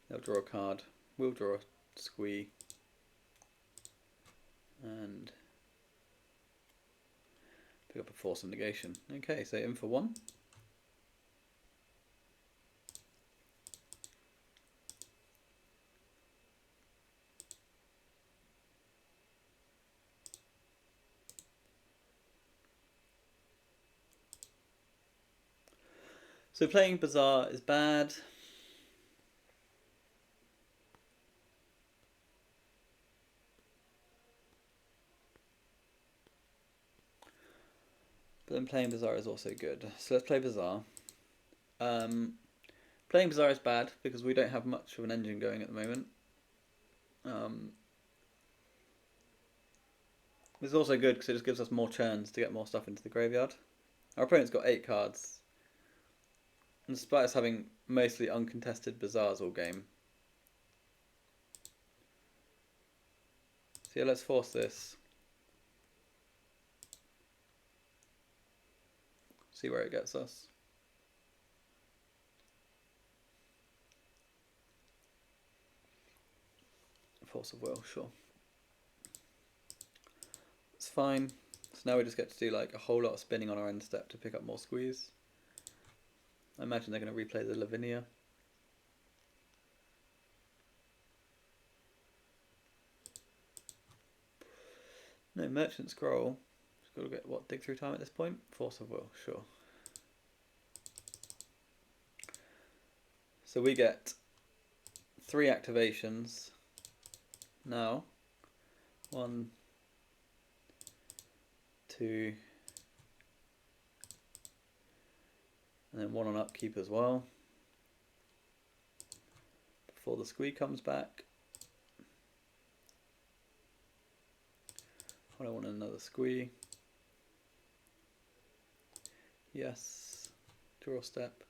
They'll draw a card. We'll draw a squee. And pick up a Force of Negation. Okay, so in for 1. So playing Bazaar is bad. But then playing Bazaar is also good. So let's play Bazaar. Playing Bazaar is bad because we don't have much of an engine going at the moment. It's also good because it just gives us more churns to get more stuff into the graveyard. Our opponent's got 8 cards. And despite us having mostly uncontested Bazaars all game. So yeah, let's force this. See where it gets us. Force of Will, sure. It's fine. So now we just get to do like a whole lot of spinning on our end step to pick up more squeeze. I imagine they're going to replay the Lavinia. No, Merchant Scroll. Just got to get, what, dig through time at this point? Force of Will, sure. So we get 3 activations now. 1, 2, and then 1 on upkeep as well. Before the squee comes back. I don't want another squee. Yes. Draw step.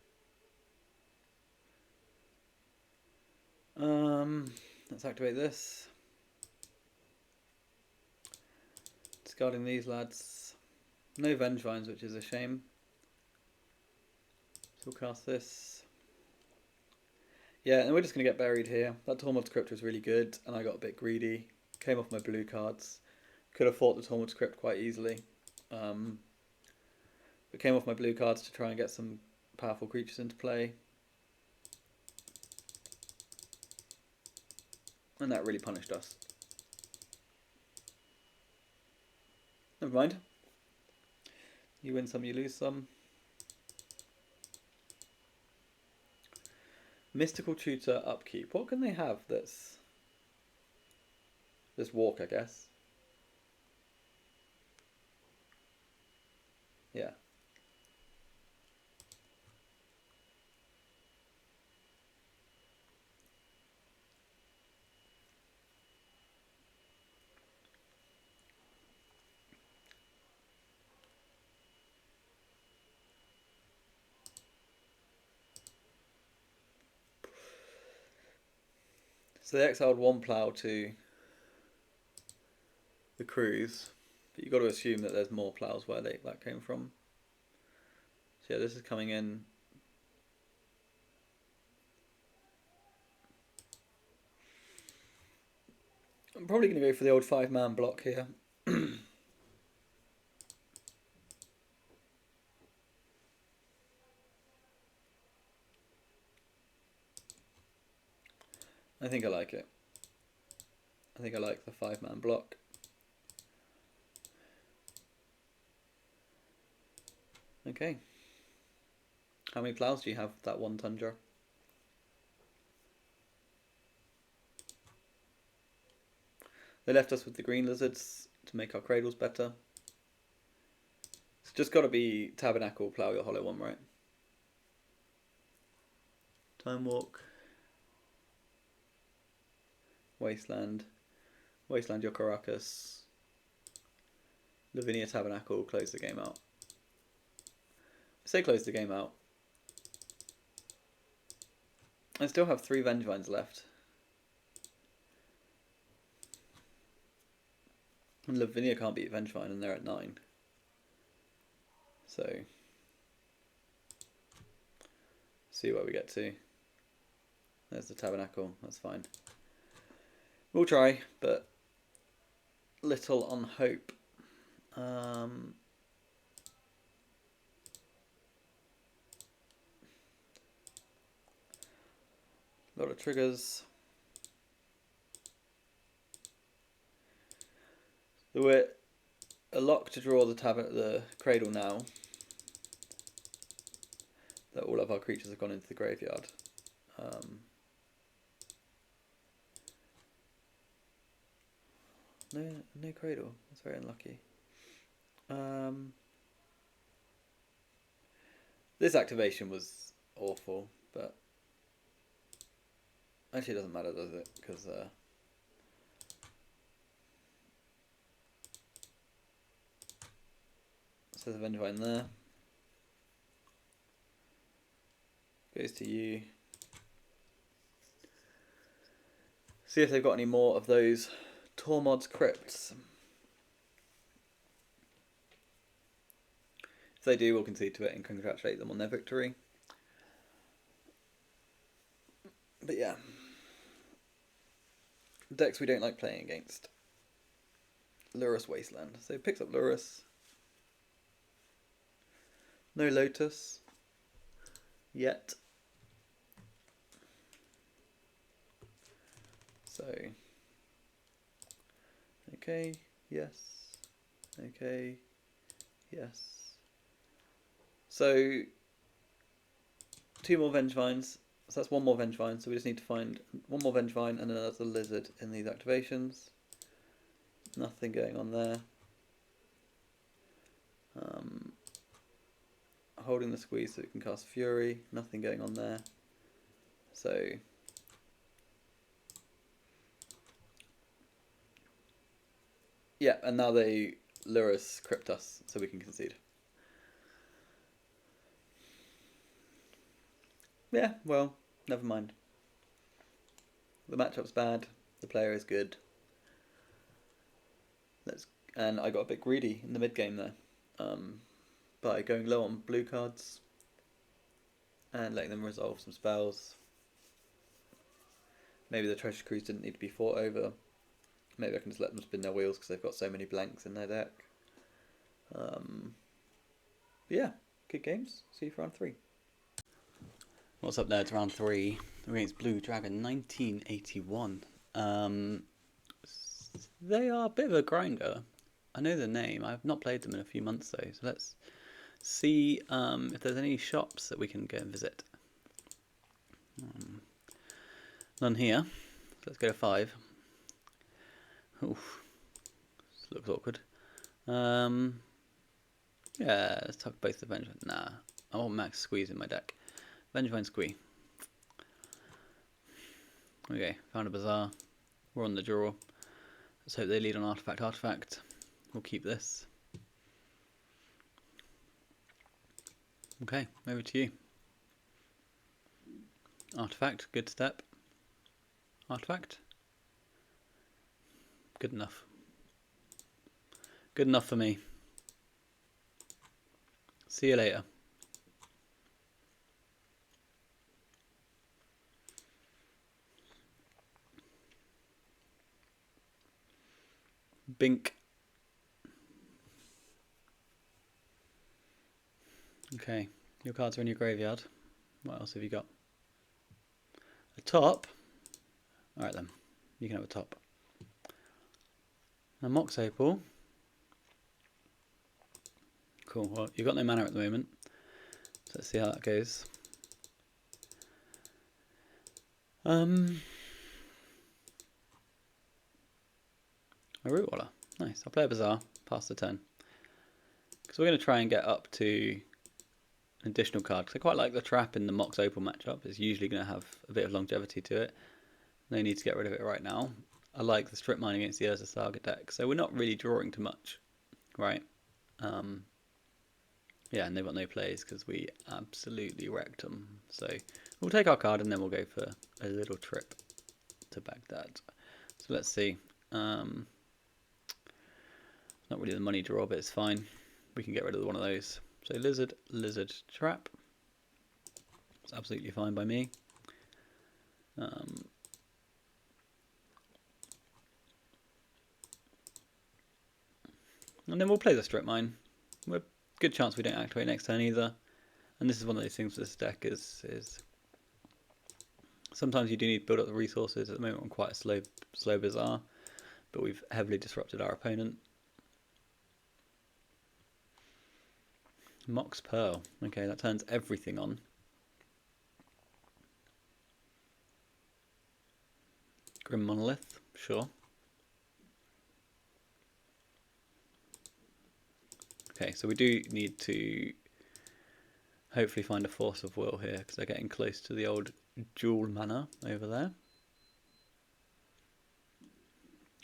Let's activate this. Discarding these lads. No Vengevines, which is a shame. So we'll cast this. Yeah, and we're just going to get buried here. That Tormod script was really good, and I got a bit greedy. Came off my blue cards. Could have fought the Tormod script quite easily. But came off my blue cards to try and get some powerful creatures into play. And that really punished us. Never mind. You win some, you lose some. Mystical Tutor upkeep. What can they have that's... This walk, I guess. Yeah. So they exiled 1 plough to the cruise, but you've got to assume that there's more ploughs where that came from. So yeah, this is coming in. I'm probably going to go for the old 5-man block here. think I like it. I think I like the 5-man block. Okay. How many plows do you have that one Tundra? They left us with the green lizards to make our cradles better. It's just got to be Tabernacle, plow your hollow one, right? Time Walk. Wasteland. Wasteland your Caracas. Lavinia Tabernacle, close the game out. I say close the game out. I still have 3 Vengevines left. And Lavinia can't beat Vengevine and they're at 9. So, see where we get to. There's the Tabernacle, that's fine. We'll try, but little on hope. A lot of triggers. We're a lock to draw the cradle now. That all of our creatures have gone into the graveyard. No cradle. That's very unlucky. This activation was awful, but actually it doesn't matter, does it? Because so there's a Vengevine there. Goes to you. See if they've got any more of those Tormod's Crypts. If they do, we'll concede to it and congratulate them on their victory. But yeah. Decks we don't like playing against. Lurrus Wasteland. So picks up Lurrus. No Lotus. Yet. So. Okay. Yes. Okay. Yes. So. 2 more Vengevines. So that's 1 more Vengevine. So we just need to find 1 more Vengevine and another lizard in these activations. Nothing going on there. Holding the squeeze so it can cast Fury. Nothing going on there. So yeah, and now they Lurrus crypt us so we can concede. Yeah, well, never mind. The matchup's bad. The player is good. And I got a bit greedy in the mid game there. By going low on blue cards and letting them resolve some spells. Maybe the Treasure Cruise didn't need to be fought over. Maybe I can just let them spin their wheels because they've got so many blanks in their deck. Yeah, good games. See you for round 3. What's up there? It's round 3. Against Blue Dragon 1981. They are a bit of a grinder. I know the name. I've not played them in a few months though. So let's see if there's any shops that we can go and visit. None here. So let's go to 5. Oof. This looks awkward. Yeah, let's talk both the Vengevine. Nah, I want Max Squeeze in my deck. Vengevine Squee. Okay, found a Bazaar. We're on the draw. Let's hope they lead on Artifact. We'll keep this. Okay, over to you. Artifact, good step. Artifact. Good enough. Good enough for me. See you later. Bink. Okay, your cards are in your graveyard. What else have you got? A top. Alright then, you can have a top. Now Mox Opal. Cool, well you've got no mana at the moment. So let's see how that goes. A Root Waller. Nice. I'll play a Bazaar, pass the turn. Because we're going to try and get up to an additional card. Because I quite like the trap in the Mox Opal matchup. It's usually going to have a bit of longevity to it. No need to get rid of it right now. I like the strip mine against the Urza Saga deck. So we're not really drawing too much, right? Yeah, and they've got no plays because we absolutely wrecked them. So we'll take our card and then we'll go for a little trip to Baghdad. So let's see. It's not really the money draw, but it's fine. We can get rid of one of those. So lizard, trap. It's absolutely fine by me. And then we'll play the strip mine. We're good chance we don't activate next turn either. And this is one of those things with this deck is sometimes you do need to build up the resources. At the moment I'm quite a slow Bazaar, but we've heavily disrupted our opponent. Mox Pearl. Okay, that turns everything on. Grim Monolith, sure. Okay, so we do need to hopefully find a Force of Will here, because they're getting close to the old Jewel mana over there.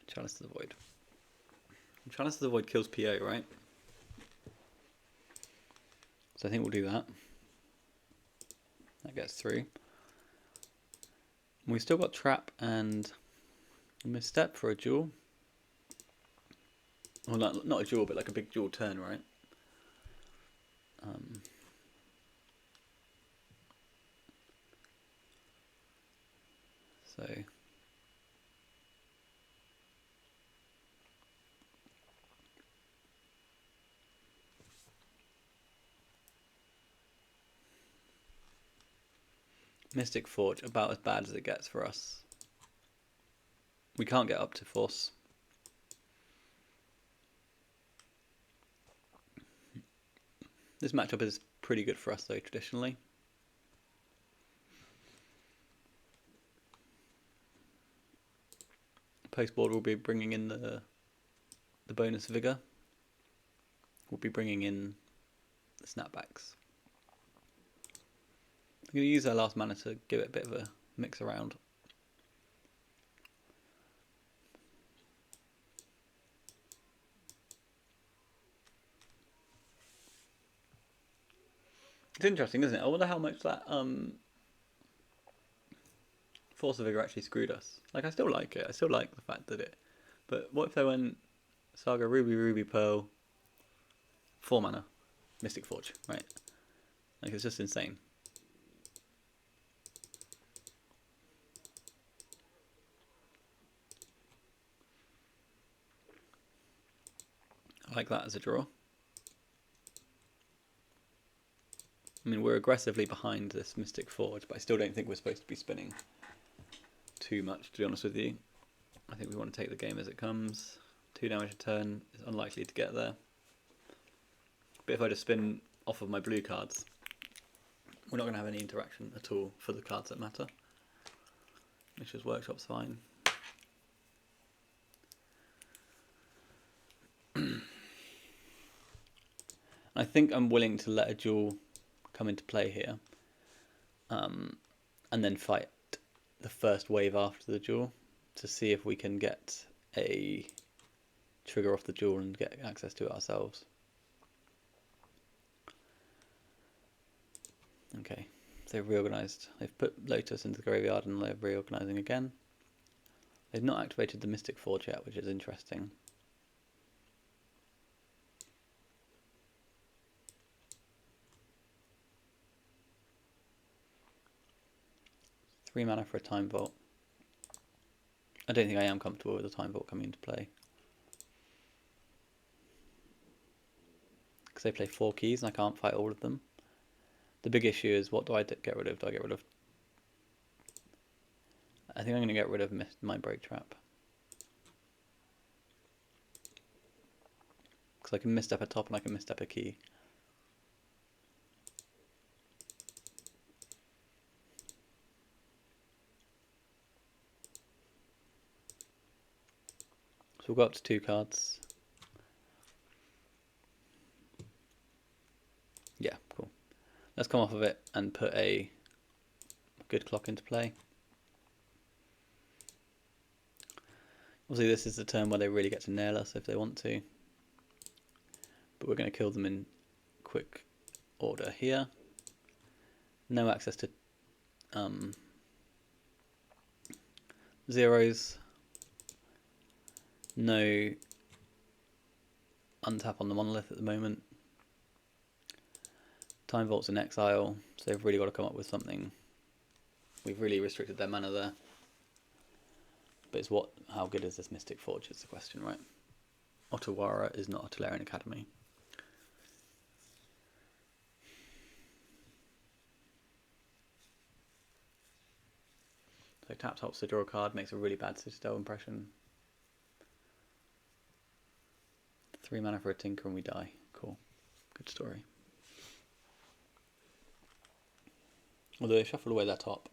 Chalice of the Void. Chalice of the Void kills PO, right? So I think we'll do that. That gets through. We've still got Trap and Misstep for a Jewel. Well, not a Jewel, but like a big Jewel turn, right? So Mystic Forge, about as bad as it gets for us. We can't get up to Force. This matchup is pretty good for us though, traditionally. Post board will be bringing in the bonus Vigor. We'll be bringing in the snapbacks. I'm going to use our last mana to give it a bit of a mix around. It's interesting, isn't it? I wonder how much that Force of Vigor actually screwed us. Like, I still like it. I still like the fact that it... But what if they went Saga, Ruby, Pearl, 4 mana, Mystic Forge, right? Like, it's just insane. I like that as a draw. I mean, we're aggressively behind this Mystic Forge, but I still don't think we're supposed to be spinning too much, to be honest with you. I think we want to take the game as it comes. 2 damage a turn is unlikely to get there. But if I just spin off of my blue cards, we're not going to have any interaction at all for the cards that matter. Mishra's Workshop's fine. I think I'm willing to let a duel come into play here, and then fight the first wave after the duel to see if we can get a trigger off the duel and get access to it ourselves. Okay, so they've reorganised. They've put Lotus into the graveyard and they're reorganising again. They've not activated the Mystic Forge yet, which is interesting. Three mana for a Time Vault. I don't think I am comfortable with the Time Vault coming into play. Because they play 4 keys and I can't fight all of them. The big issue is, what do I get rid of? Do I get rid of... I think I'm going to get rid of my break trap. Because I can misstep a top and I can misstep a key. So we'll go up to 2 cards. Yeah, cool. Let's come off of it and put a good clock into play. Obviously this is the turn where they really get to nail us if they want to. But we're going to kill them in quick order here. No access to zeros. No untap on the monolith at the moment. Time Vault's in exile, so they've really got to come up with something. We've really restricted their mana there. But it's how good is this Mystic Forge is the question, right? Otawara is not a Tolarian Academy. So tap helps to draw a card, makes a really bad Citadel impression. 3 mana for a Tinker and we die. Cool. Good story. Although they shuffle away their top.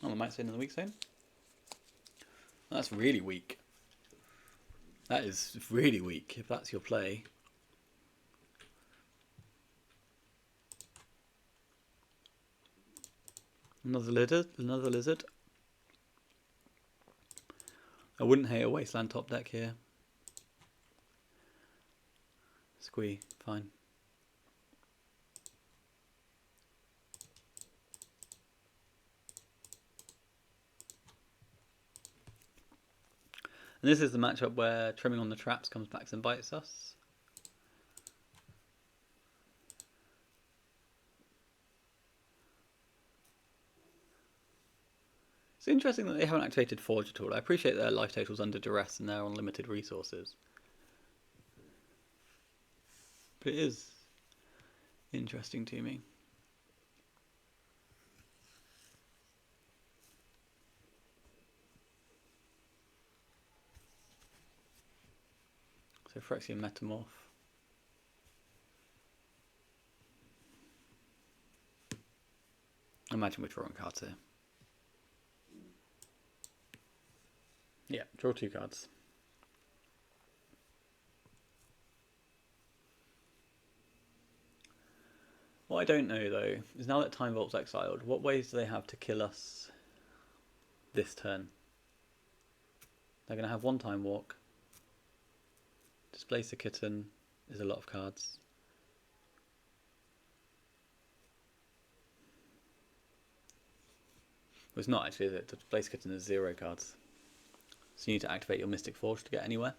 Oh, I might say in the weak zone. That's really weak. That is really weak if that's your play. Another lizard. I wouldn't hate a wasteland top deck here. Squee, fine. And this is the matchup where trimming on the traps comes back and bites us. It's interesting that they haven't activated Forge at all. I appreciate their life total's under duress and they're on limited resources. But it is interesting to me. So Phyrexian Metamorph. Imagine we're drawing cards here. Yeah, draw 2 cards. What I don't know though is now that Time Vault's exiled, what ways do they have to kill us this turn? They're going to have 1 Time Walk. Displace the Kitten is a lot of cards. Well, it's not actually, is it? Displace Kitten is 0 cards. So you need to activate your Mystic Forge to get anywhere.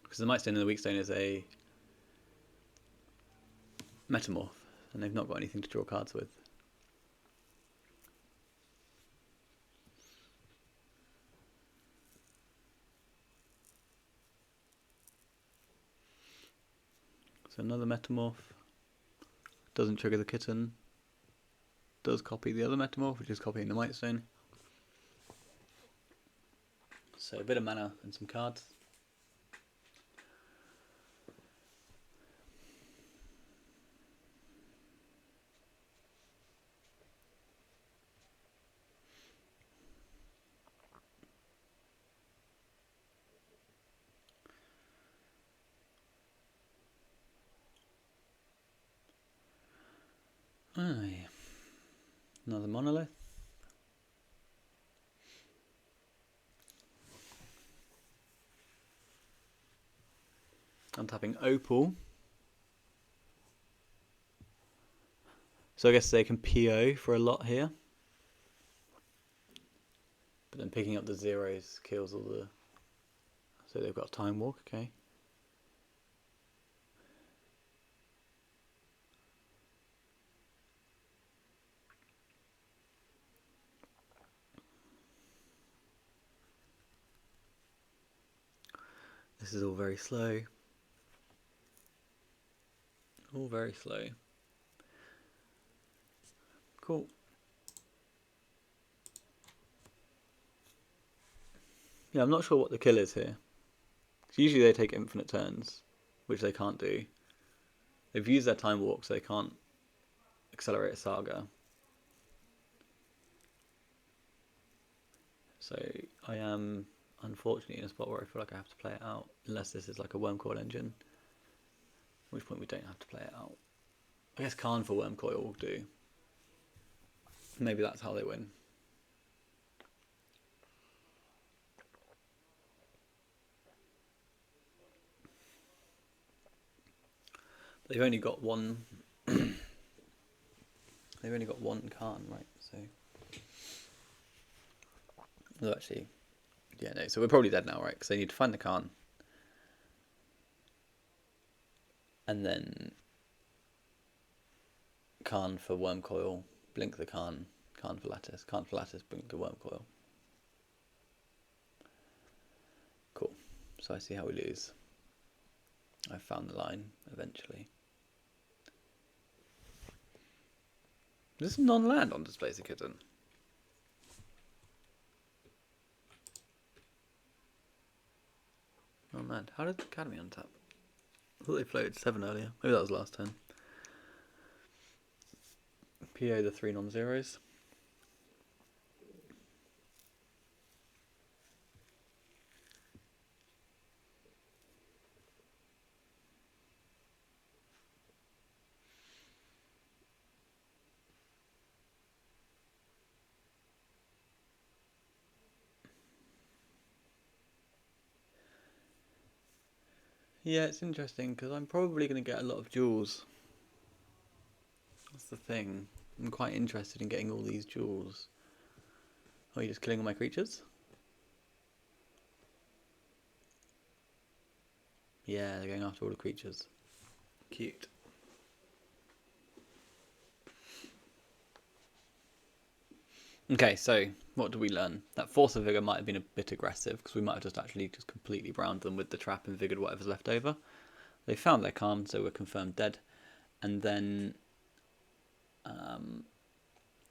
Because the Might Stone in the Weak Stone is a Metamorph, and they've not got anything to draw cards with. So another Metamorph. Doesn't trigger the Kitten. Does copy the other Metamorph, which is copying the Might Stone. So a bit of mana and some cards. Aye. Another Monolith. I'm tapping Opal. So I guess they can PO for a lot here. But then picking up the zeros kills all the... So they've got Time Walk, okay. This is all very slow. All very slow. Cool. Yeah, I'm not sure what the kill is here. Usually they take infinite turns, which they can't do. They've used their time walk, so they can't accelerate a saga. So I am unfortunately in a spot where I feel like I have to play it out, unless this is like a worm coil engine, at which point we don't have to play it out. I guess Khan for worm coil will do. Maybe that's how they win. They've only got one. They've only got one Khan, right? So, well, actually, yeah, no. So we're probably dead now, right? Because they need to find the Khan, and then Khan for worm coil, blink the Khan, Khan for lattice, blink the worm coil. Cool. So I see how we lose. I found the line eventually. Is this non-land on Displace a Kitten? Non-land. How did the Academy untap? I thought they floated 7 earlier. Maybe that was last turn. PO the 3 non-zeros. Yeah, it's interesting because I'm probably going to get a lot of jewels. That's the thing. I'm quite interested in getting all these jewels. Oh, you're just killing all my creatures? Yeah, they're going after all the creatures. Cute. Okay, so what do we learn? That Force of Vigor might have been a bit aggressive because we might have just actually just completely browned them with the trap and Vigored whatever's left over. They found their Calm, so we're confirmed dead. And then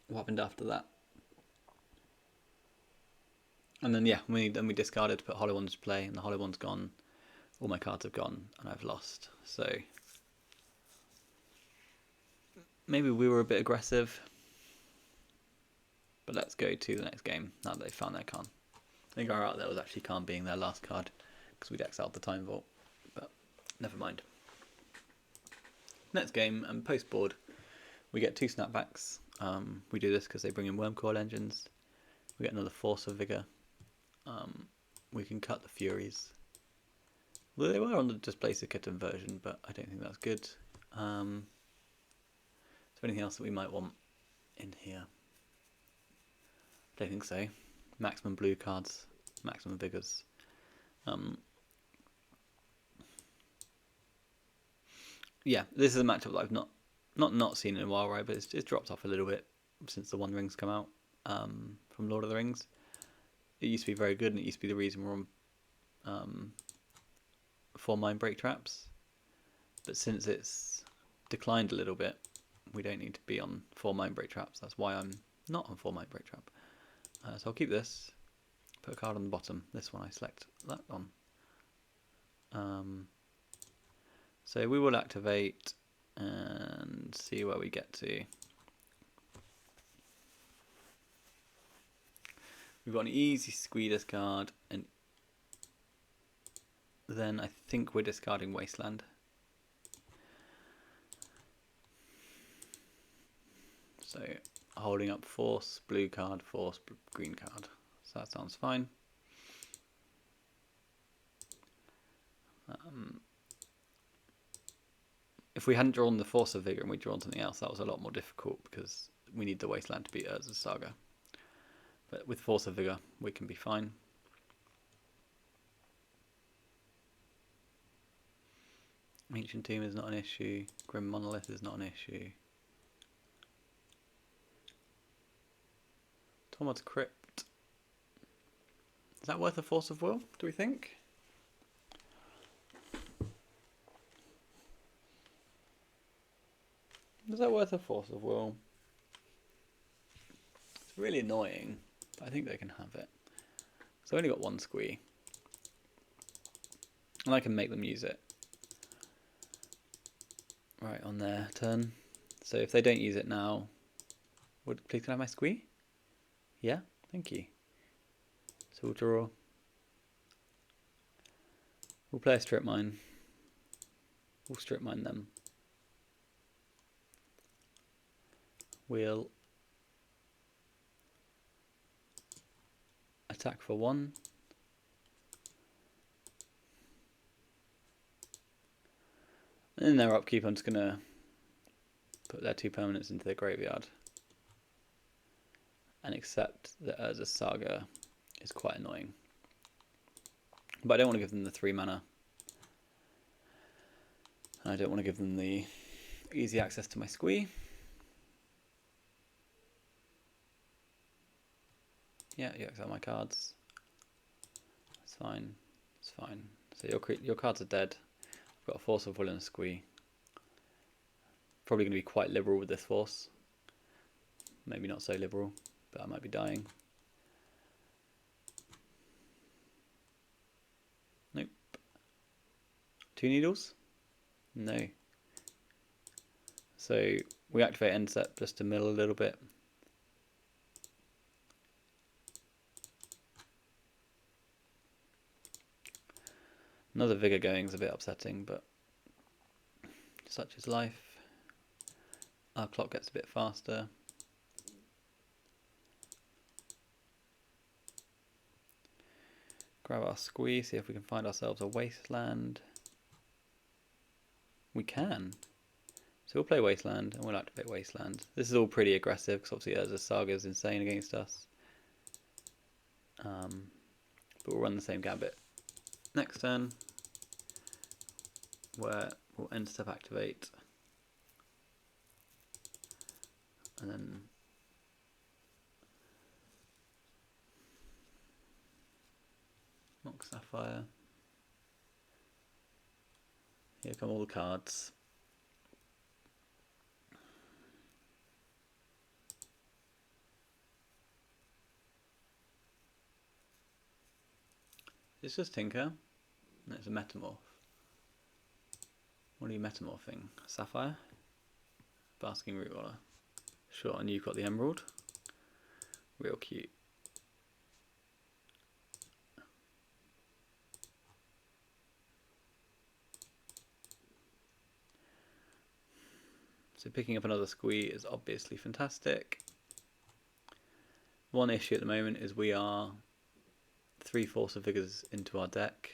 what happened after that? And then yeah, we discarded to put Hollow One's play, and the Hollow One's gone. All my cards have gone, and I've lost. So maybe we were a bit aggressive. But let's go to the next game, now that they've found their Khan. I think our out there was actually Khan being their last card, because we'd exiled the Time Vault, but never mind. Next game, and post-board, we get 2 snapbacks. We do this because they bring in Worm Coil engines. We get another Force of Vigor. We can cut the Furies. Well, they were on the Displace a Kitten version, but I don't think that's good. Is there anything else that we might want in here? I don't think so. Maximum blue cards, maximum vigors. Yeah, this is a matchup that I've not seen in a while, right? But it's dropped off a little bit since the One Rings come out from Lord of the Rings. It used to be very good, and it used to be the reason we're on 4 Mind Break traps. But since it's declined a little bit, we don't need to be on 4 Mind Break traps. That's why I'm not on 4 Mind Break trap. So I'll keep this. Put a card on the bottom. This one I select that on. So we will activate and see where we get to. We've got an easy squeeze card, and then I think we're discarding Wasteland. So holding up Force, blue card, Force, green card. So that sounds fine. If we hadn't drawn the Force of Vigor and we'd drawn something else, that was a lot more difficult because we need the Wasteland to beat Urza's Saga. But with Force of Vigor, we can be fine. Ancient Tomb is not an issue. Grim Monolith is not an issue. Tormod's Crypt. Is that worth a Force of Will, do we think? Is that worth a Force of Will? It's really annoying, but I think they can have it. So I only got one squee. And I can make them use it. Right, on their turn. So if they don't use it now, please can I have my squee? Yeah, thank you. So we'll draw. We'll play a strip mine. We'll strip mine them. We'll attack for 1. And in their upkeep, I'm just going to put their 2 permanents into their graveyard. And accept that Urza's Saga is quite annoying. But I don't want to give them the 3 mana. I don't want to give them the easy access to my squee. Yeah, you exile my cards. It's fine. It's fine. So your cards are dead. I've got a Force of Will and a squee. Probably going to be quite liberal with this force. Maybe not so liberal, but I might be dying. Nope. 2 needles? No. So we activate end step just to mill a little bit. Another Vigor going is a bit upsetting, but such is life. Our clock gets a bit faster. Grab our squee, see if we can find ourselves a wasteland. We can. So we'll play Wasteland and we'll activate Wasteland. This is all pretty aggressive because obviously Urza's Saga is insane against us. But we'll run the same gambit next turn, where we'll end step activate, and then Mock Sapphire. Here come all the cards. It's just Tinker, and it's a Metamorph. What are you metamorphing? Sapphire? Basking Root Roller. Sure, and you've got the Emerald. Real cute. So picking up another squee is obviously fantastic. One issue at the moment is we are 3 Force of Vigors into our deck.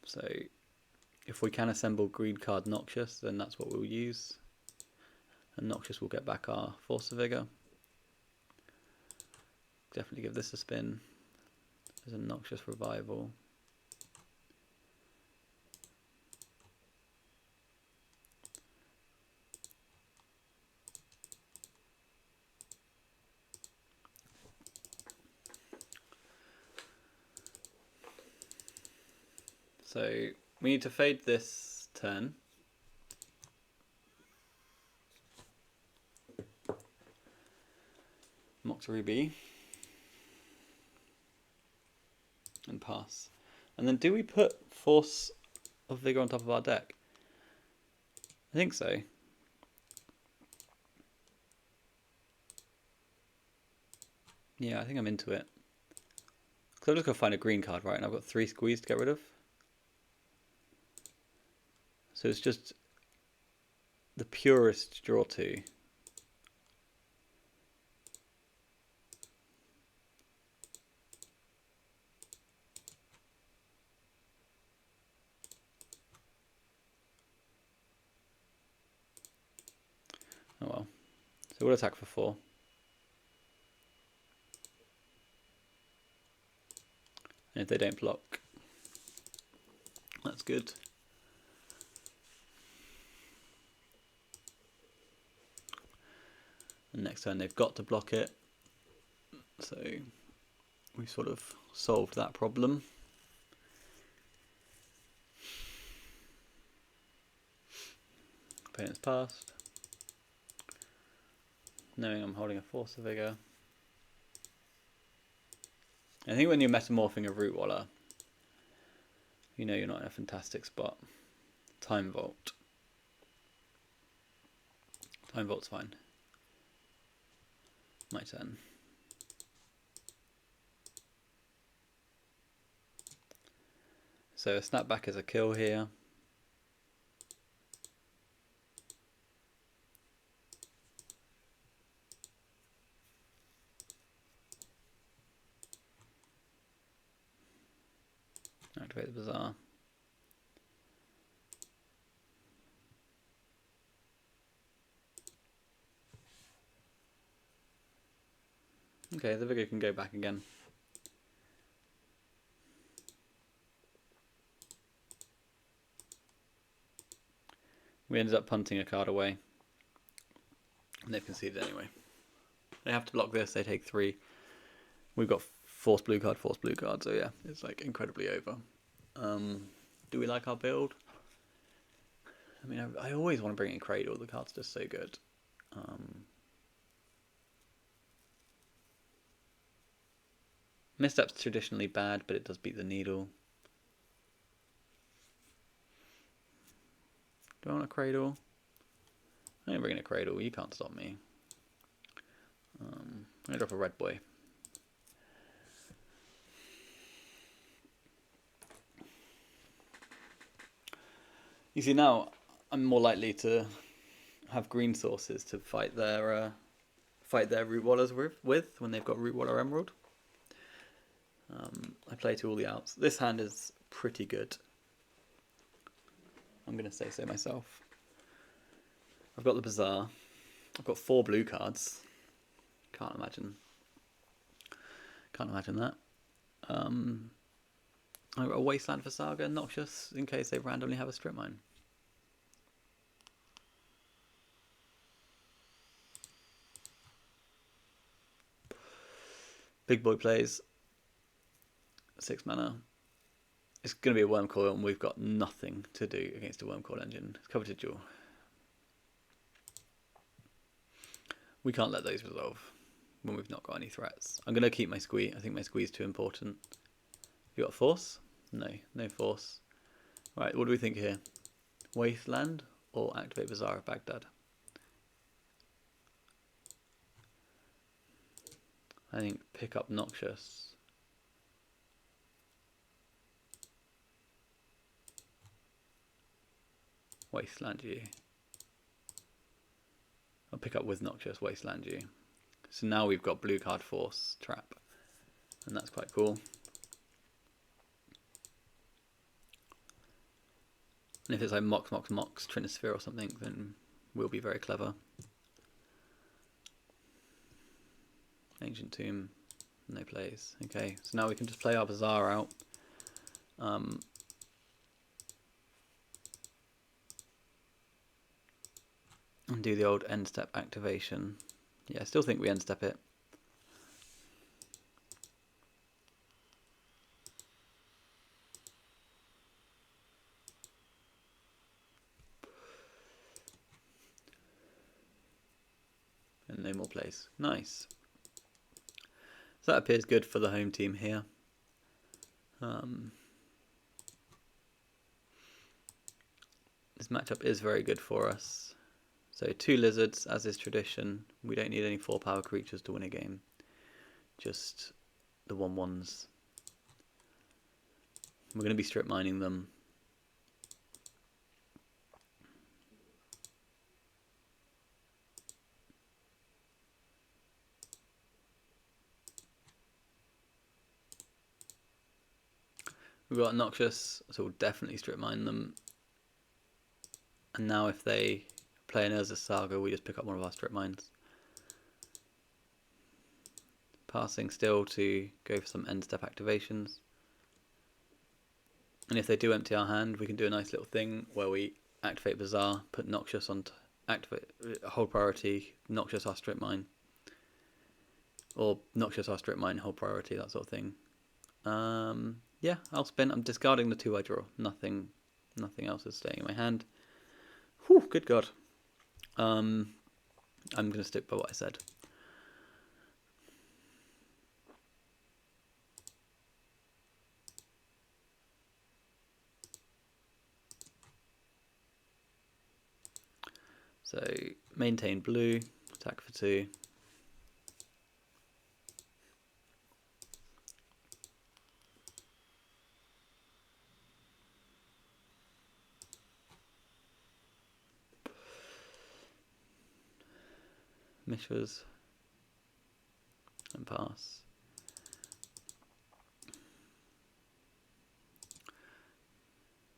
So if we can assemble green card Noxious, then that's what we'll use. And Noxious will get back our Force of Vigor. Definitely give this a spin. There's a Noxious Revival. So we need to fade this turn. Mox Ruby. And pass. And then do we put Force of Vigor on top of our deck? I think so. Yeah, I think I'm into it. Because I'm just going to find a green card, right? And I've got 3 squeeze to get rid of. So it's just the purest draw 2. Oh well. So we'll attack for 4. And if they don't block, that's good. And next turn they've got to block it. So we sort of solved that problem. opponent's past. Knowing I'm holding a Force of Vigor. I think when you're metamorphing a Root Waller, you know you're not in a fantastic spot. Time Vault. Time Vault's fine. My turn. So a snapback is a kill here. Activate the Bazaar. Okay, the Vigor can go back again. We ended up punting a card away. And they've conceded anyway. They have to block this, they take 3. We've got force blue card, so yeah, it's like incredibly over. Do we like our build? I mean, I always want to bring in Cradle, the card's just so good. Misstep's traditionally bad, but it does beat the needle. Do I want a Cradle? I'm going to bring in a Cradle, you can't stop me. I'm going to drop a red boy. You see, now I'm more likely to have green sources to fight their Root Wallers with when they've got Root Waller Emerald. I play to all the outs. This hand is pretty good. I'm going to say so myself. I've got the Bazaar. I've got 4 blue cards. Can't imagine that. I've got a Wasteland for Saga, Noxious, in case they randomly have a Strip Mine. Big boy plays 6 mana. It's going to be a Worm Coil, and we've got nothing to do against a Worm Coil engine. It's Coveted Jewel. We can't let those resolve when we've not got any threats. I'm going to keep my Squee. I think my Squee is too important. You got Force? No, no Force. Right, what do we think here? Wasteland or activate Bazaar of Baghdad? I think pick up Noxious. Wasteland you. I'll pick up with Noxious, Wasteland you. So now we've got blue card Force trap, and that's quite cool. And if it's like Mox, Trinisphere or something, then we'll be very clever. Ancient Tomb, no plays. Okay, so now we can just play our Bazaar out. And do the old end step activation. Yeah, I still think we end step it. And no more plays. Nice. So that appears good for the home team here. This matchup is very good for us. So 2 lizards, as is tradition. We don't need any 4 power creatures to win a game. Just the 1/1s. We're going to be strip mining them. We've got Noxious, so we'll definitely strip mine them. And now if they play an Urza Saga, we just pick up one of our strip mines. Passing still to go for some end step activations. And if they do empty our hand, we can do a nice little thing where we activate Bazaar, put Noxious on, activate hold priority, Noxious our strip mine. Or Noxious our strip mine, hold priority, that sort of thing. Yeah, I'll spin. I'm discarding the 2 I draw. Nothing else is staying in my hand. Whew, good God. I'm going to stick by what I said. So maintain blue, attack for 2. Mishras and pass.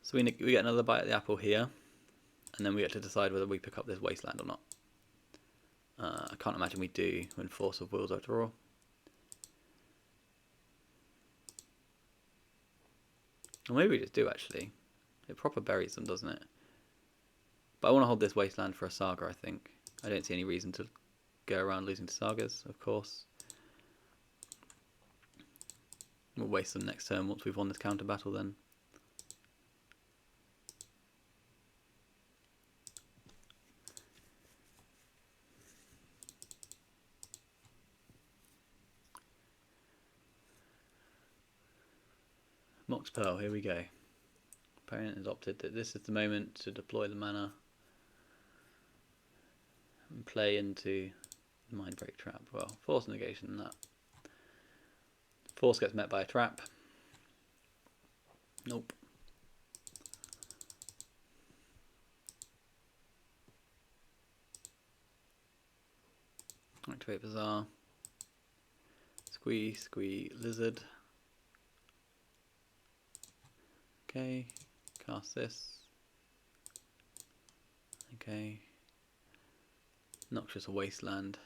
So we get another bite at the apple here, and then we get to decide whether we pick up this wasteland or not. I can't imagine we do when Force of Wills are draw. Or maybe we just do actually. It proper buries them, doesn't it? But I want to hold this wasteland for a saga, I think. I don't see any reason to go around losing to sagas, of course. We'll waste them next turn once we've won this counter battle then. Mox Pearl, here we go. Opponent has opted that this is the moment to deploy the mana and play into Mindbreak Trap. Well, Force negation that. Force gets met by a trap. Nope. Activate Bazaar. Squee Lizard. Okay, cast this. Okay. Noxious Wasteland.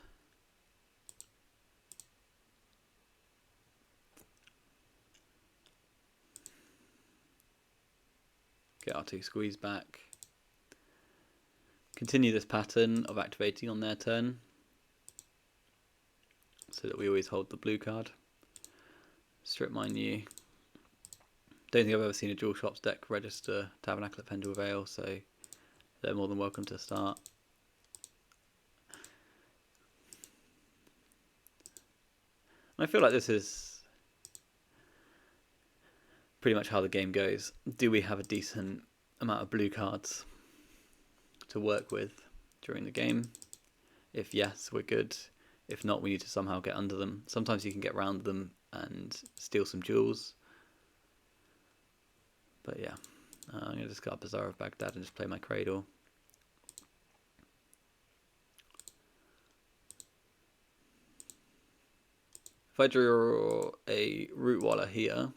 Get our 2 squeeze back. Continue this pattern of activating on their turn, so that we always hold the blue card. Strip mine you. Don't think I've ever seen a dual shops deck register Tabernacle at Pendle Vale, so they're more than welcome to start. I feel like this is pretty much how the game goes. Do we have a decent amount of blue cards to work with during the game? If yes, we're good. If not, we need to somehow get under them. Sometimes you can get around them and steal some jewels. But yeah, I'm going to discard Bazaar of Baghdad and just play my Cradle. If I draw a Root Waller here,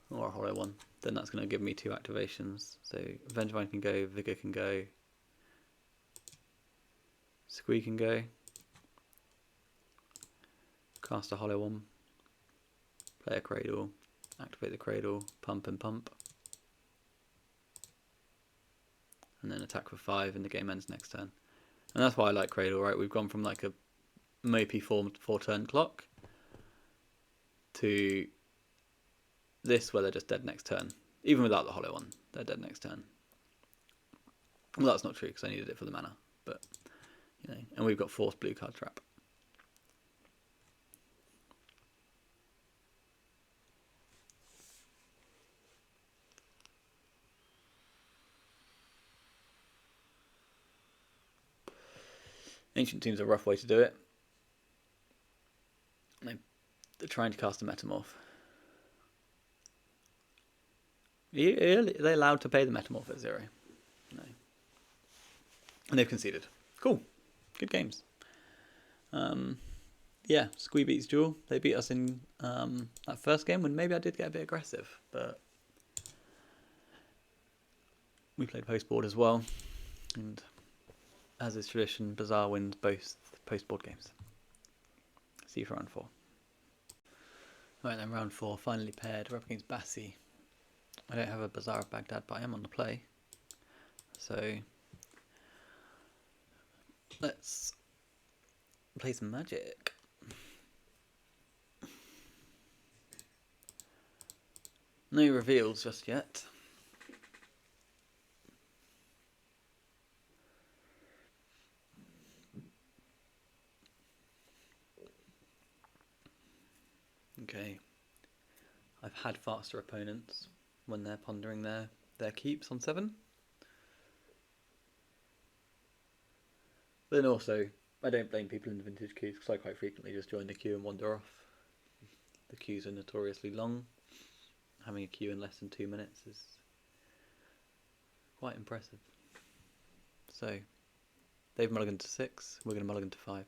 or a hollow one, then that's going to give me 2 activations. So Vengevine can go, Vigor can go, Squee can go, cast a hollow one, play a Cradle, activate the Cradle, pump and pump, and then attack for 5 and the game ends next turn. And that's why I like Cradle, right? We've gone from like a mopey 4-turn clock to this where they're just dead next turn. Even without the hollow one, they're dead next turn. Well, that's not true because I needed it for the mana, but you know, and we've got Force blue card trap. Ancient Tomb's a rough way to do it. They're trying to cast a Metamorph. Are they allowed to pay the Metamorph at 0? No. And they've conceded. Cool. Good games. Yeah, Squee beats Jewel. They beat us in that first game when maybe I did get a bit aggressive, but we played post-board as well. And as is tradition, Bazaar wins both post-board games. See you for round 4. Right then, round 4, finally paired. We're up against Bassi. I don't have a Bazaar of Baghdad, but I am on the play. So let's play some Magic. No reveals just yet. Okay. I've had faster opponents when they're pondering their keeps on 7. But then also, I don't blame people in the vintage queues because I quite frequently just join the queue and wander off. The queues are notoriously long. Having a queue in less than 2 minutes is quite impressive. So, they've mulliganed to 6, we're going to mulligan to 5.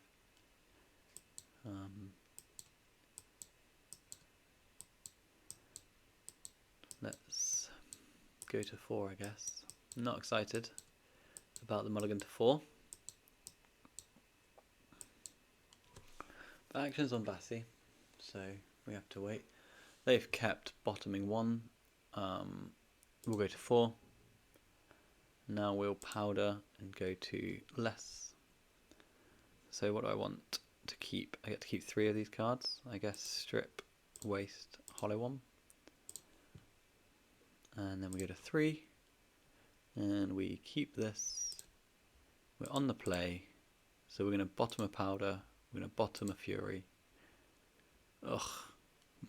Let's go to 4, I guess. I'm not excited about the mulligan to 4. But action's on Bassi, so we have to wait. They've kept bottoming 1. We'll go to 4. Now we'll powder and go to less. So what do I want to keep? I get to keep 3 of these cards. I guess strip, waste, hollow 1. And then we go to 3. And we keep this. We're on the play. So we're going to bottom a powder. We're going to bottom a fury. Ugh.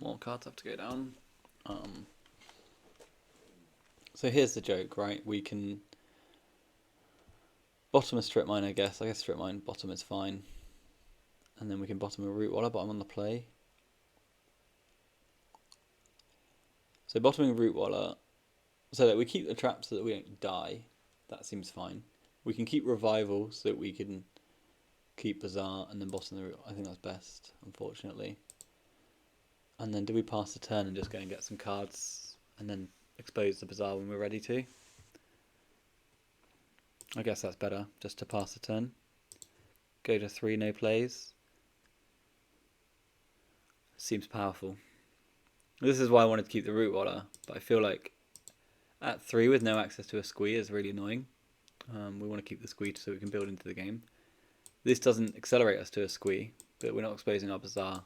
More cards have to go down. So here's the joke, right? We can bottom a strip mine, I guess. I guess strip mine bottom is fine. And then we can bottom a root waller, but I'm on the play. So bottoming root waller, so that we keep the trap so that we don't die. That seems fine. We can keep revival so that we can keep Bazaar and then bottom the root. I think that's best, unfortunately. And then do we pass the turn and just go and get some cards and then expose the Bazaar when we're ready to? I guess that's better, just to pass the turn. Go to 3, no plays. Seems powerful. This is why I wanted to keep the root waller, but I feel like at 3 with no access to a squee is really annoying. We want to keep the squee so we can build into the game. This doesn't accelerate us to a squee, but we're not exposing our Bazaar,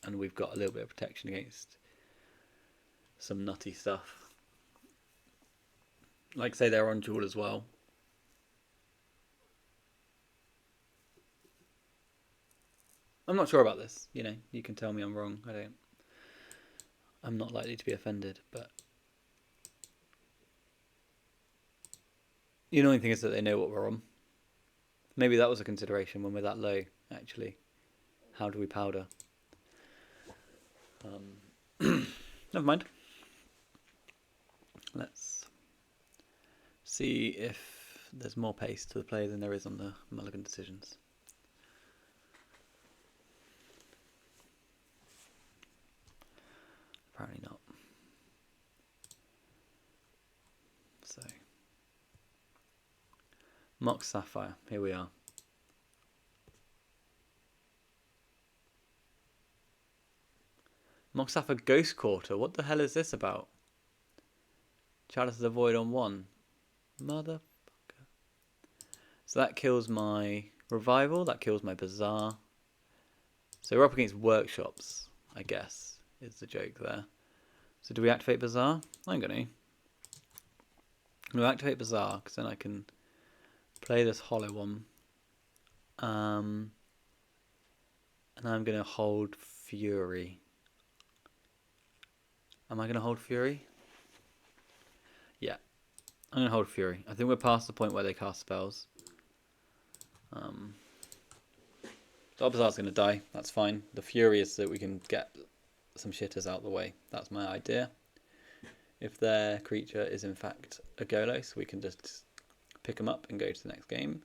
and we've got a little bit of protection against some nutty stuff. Like say they're on duel as well. I'm not sure about this, you know, you can tell me I'm wrong, I'm not likely to be offended, but the annoying thing is that they know what we're on. Maybe that was a consideration when we're that low, actually. How do we powder? Never mind. Let's see if there's more pace to the play than there is on the mulligan decisions. Apparently not. So, Mock Sapphire, here we are. Mock Sapphire Ghost Quarter, what the hell is this about? Chalice of the Void on 1. Motherfucker. So that kills my Revival, that kills my Bazaar. So we're up against Workshops, I guess, is the joke there. So do we activate Bazaar? I'm going to activate Bazaar, because then I can play this hollow one. And I'm going to hold Fury. Am I going to hold Fury? Yeah. I'm going to hold Fury. I think we're past the point where they cast spells. So Bazaar's going to die. That's fine. The Fury is so that we can get some shitters out of the way. That's my idea. If their creature is in fact a Golos, we can just pick them up and go to the next game.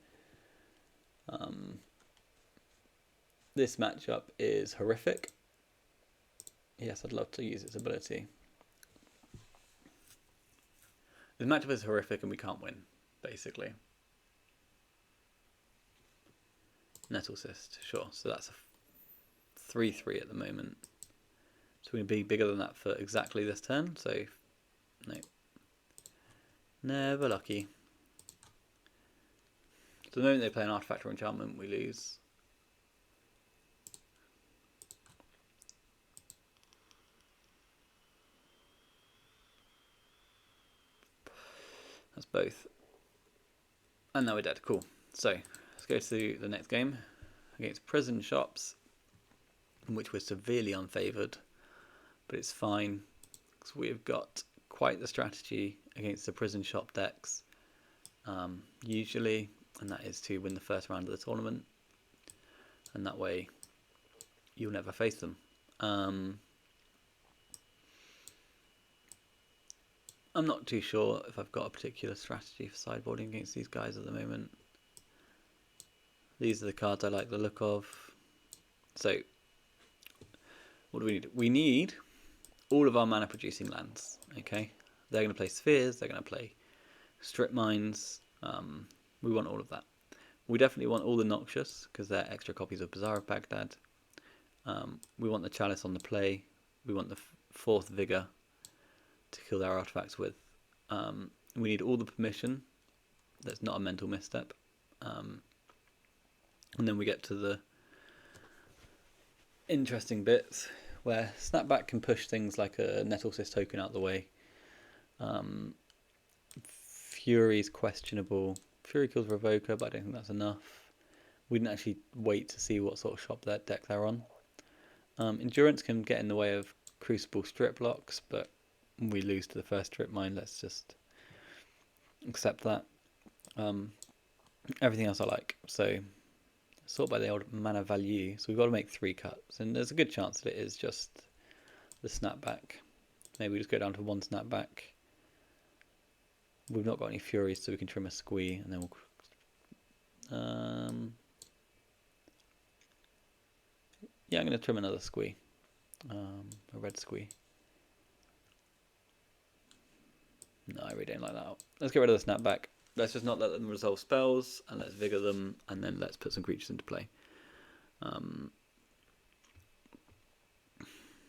This matchup is horrific. Yes, I'd love to use its ability. This matchup is horrific and we can't win, basically. Nettle Cyst, sure. So that's a 3-3 at the moment. So we're going to be bigger than that for exactly this turn. So, no. Never lucky. So the moment they play an artifact or enchantment, we lose. That's both. And now we're dead. Cool. So, let's go to the next game against Prison Shops, in which we're severely unfavoured. but it's fine because we've got quite the strategy against the prison shop decks usually, and that is to win the first round of the tournament, and that way you'll never face them. I'm not too sure if I've got a particular strategy for sideboarding against these guys at the moment. These are the cards I like the look of. So, what do we need? We need all of our mana producing lands, okay? They're going to play spheres, they're going to play strip mines. We want all of that. We definitely want all the Noxious, because they're extra copies of Bazaar of Baghdad. We want the Chalice on the play. We want the 4th Vigor to kill their artifacts with. We need all the permission. That's not a mental misstep. And then we get to the interesting bits where Snapback can push things like a Nettlesys token out the way. Fury's questionable. Fury kills Revoker, but I don't think that's enough. We didn't actually wait to see what sort of shop that deck they're on. Endurance can get in the way of Crucible strip blocks, but we lose to the first strip mine. Let's just accept that. Everything else I like. So sort by the old mana value. So we've got to make 3 cuts, and there's a good chance that it is just the snapback. Maybe we just go down to 1 snapback. We've not got any furies, so we can trim a squee, and then we'll. Yeah, I'm going to trim another squee, a red squee. No, I really don't like that. Let's get rid of the snapback. Let's just not let them resolve spells, and let's vigor them, and then let's put some creatures into play.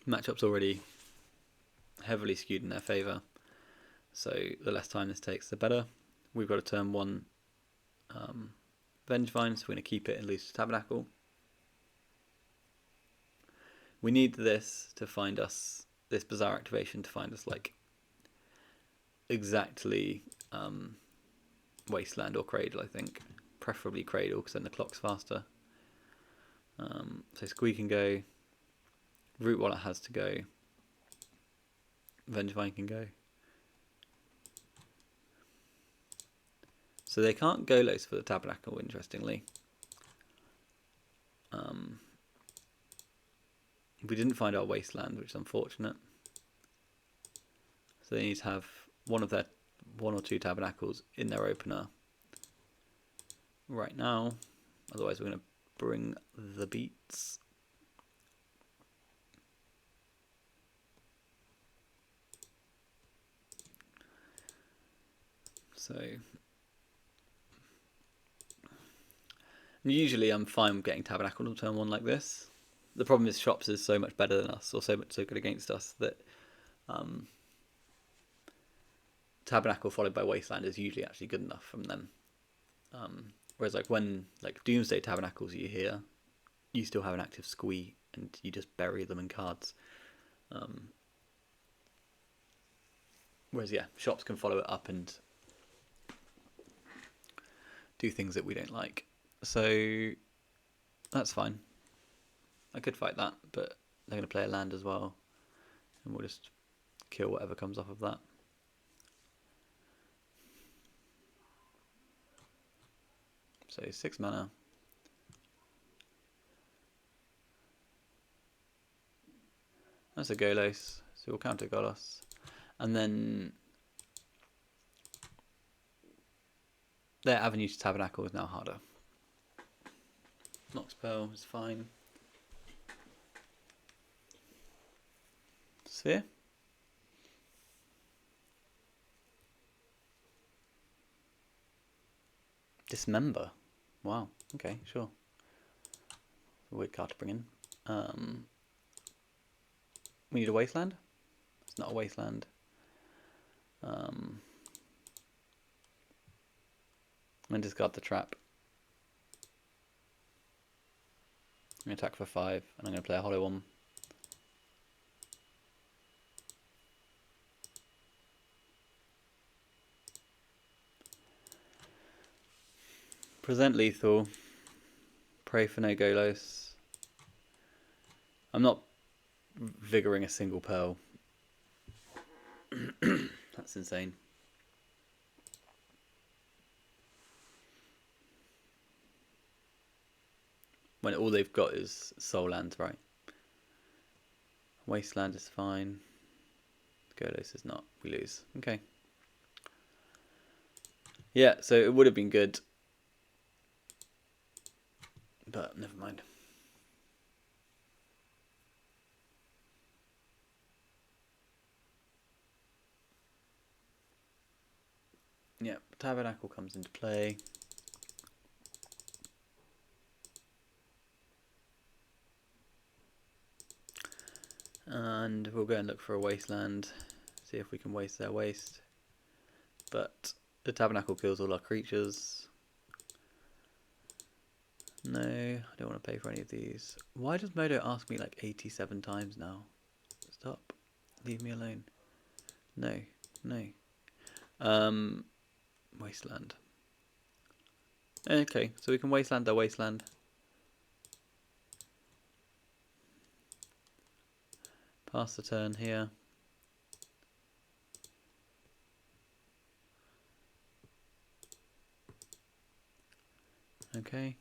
Matchup's already heavily skewed in their favour, so the less time this takes, the better. We've got a turn 1 Vengevine, so we're going to keep it and lose to Tabernacle. We need this to find us, this Bazaar activation to find us like exactly Wasteland or Cradle, I think. Preferably Cradle, because then the clock's faster. So Squee can go. Root Wallet has to go. Vengevine can go. So they can't Golos for the Tabernacle, interestingly. We didn't find our Wasteland, which is unfortunate. So they need to have one or two Tabernacles in their opener right now. Otherwise we're going to bring the beats. So usually I'm fine with getting Tabernacle on turn 1 like this. The problem is Shops is so much better than us, or so good against us, that Tabernacle followed by Wasteland is usually actually good enough from them. Whereas like when like Doomsday Tabernacles you hear, you still have an active Squee and you just bury them in cards. Whereas yeah, Shops can follow it up and do things that we don't like. So that's fine. I could fight that, but they're going to play a land as well, and we'll just kill whatever comes off of that. So 6 mana. That's a Golos, so we'll counter Golos. And then their avenue to Tabernacle is now harder. Nox Pearl is fine. Sphere. Dismember. Wow. Okay, sure. A weird card to bring in. We need a Wasteland. It's not a Wasteland. I'm going to discard the trap. I'm going to attack for 5, and I'm going to play a Hollow One. Present lethal. Pray for no Golos. I'm not vigoring a single pearl. That's insane. When all they've got is soul lands, right? Wasteland is fine. Golos is not. We lose. Okay. Yeah, so it would have been good. But never mind. Yeah, Tabernacle comes into play. And we'll go and look for a wasteland. See if we can waste their waste. But the Tabernacle kills all our creatures. No, I don't want to pay for any of these. Why does Modo ask me like 87 times now? Stop. Leave me alone. No. No. Wasteland. Okay, so we can wasteland their wasteland. Pass the turn here. Okay.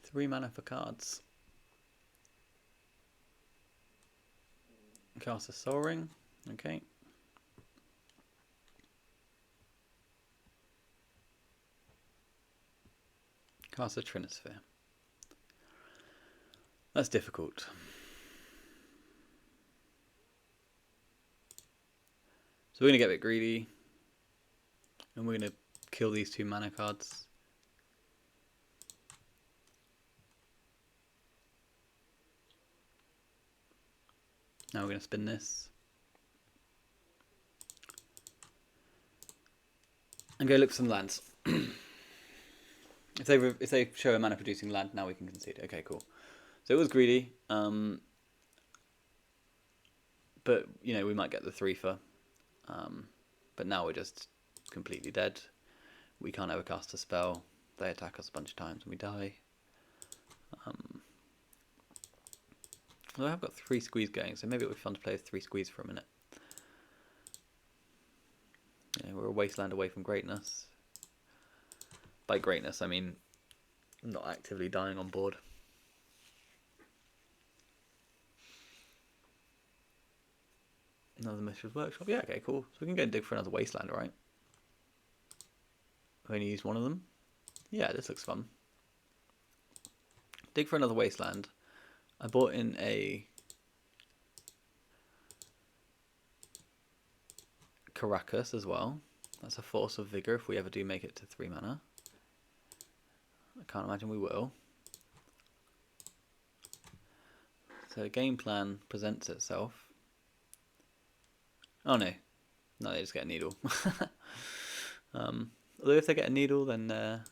Three mana for cards. Cast a Soul Ring. Okay. Cast a Trinisphere. That's difficult. So we're going to get a bit greedy. And we're going to kill these two mana cards. Now we're going to spin this. And go look for some lands. If they show a mana producing land, now we can concede. Okay, cool. So it was greedy. But, you know, we might get the 3 for. But now we're just completely dead. We can't ever cast a spell. They attack us a bunch of times and we die. Well, I've got 3 squeeze going, so maybe it would be fun to play with 3 squeeze for a minute. Yeah, we're a wasteland away from greatness. By greatness, I mean not actively dying on board. Another Mishra's Workshop. Yeah, okay, cool. So we can go and dig for another wasteland, right? We only use one of them. Yeah, this looks fun. Dig for another wasteland. I bought in a Caracas as well. That's a Force of Vigor if we ever do make it to 3 mana. I can't imagine we will. So the game plan presents itself. Oh no. No, they just get a needle. Although if they get a needle, then their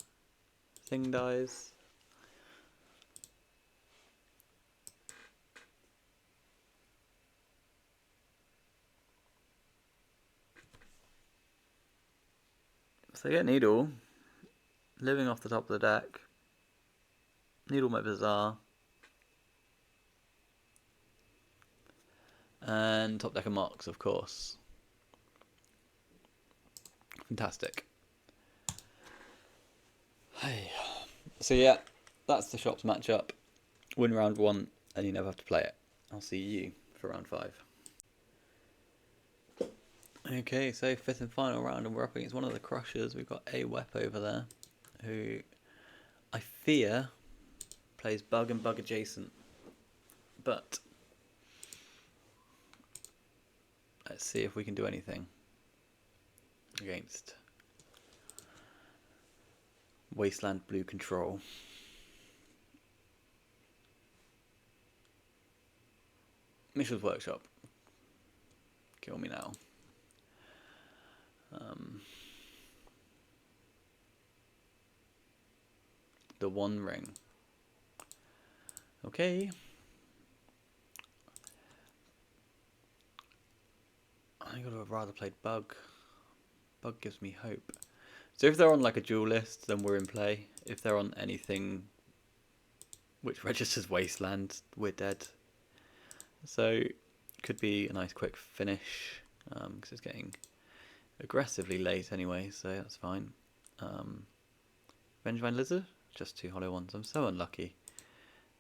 thing dies. So they get needle. Living off the top of the deck. Needle might bizarre. And top deck of Mox, of course. Fantastic. Hey. So yeah, that's the shops matchup. Win round 1 and you never have to play it. I'll see you for round 5. Okay, so 5th and final round, and we're up against one of the crushers. We've got a Wep over there, who I fear plays bug and bug adjacent. But let's see if we can do anything against Wasteland Blue Control. Mishra's Workshop. Kill me now. The One Ring. Okay. I think I would have rather played Bug. Bug gives me hope. So if they're on like a dual list, then we're in play. If they're on anything which registers Wasteland, we're dead. So could be a nice quick finish, because it's getting aggressively late anyway, so that's fine. Vengevine Lizard, just 2 hollow ones. I'm so unlucky.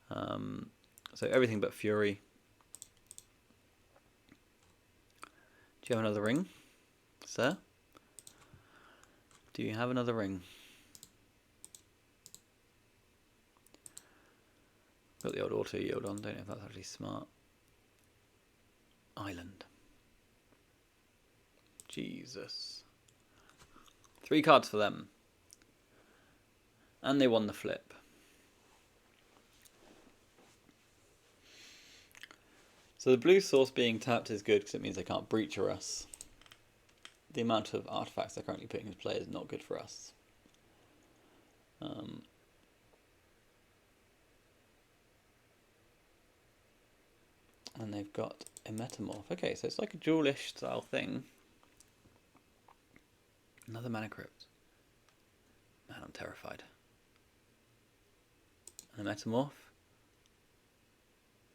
So everything but Fury. Do you have another ring, sir? Do you have another ring? Got the old auto yield on, don't know if that's actually smart. Island. Jesus. 3 cards for them. And they won the flip. So the blue source being tapped is good because it means they can't breacher us. The amount of artifacts they're currently putting into play is not good for us. And they've got a Metamorph. Okay, so it's like a duelish style thing. Another Mana Crypt. Man, I'm terrified. And a Metamorph.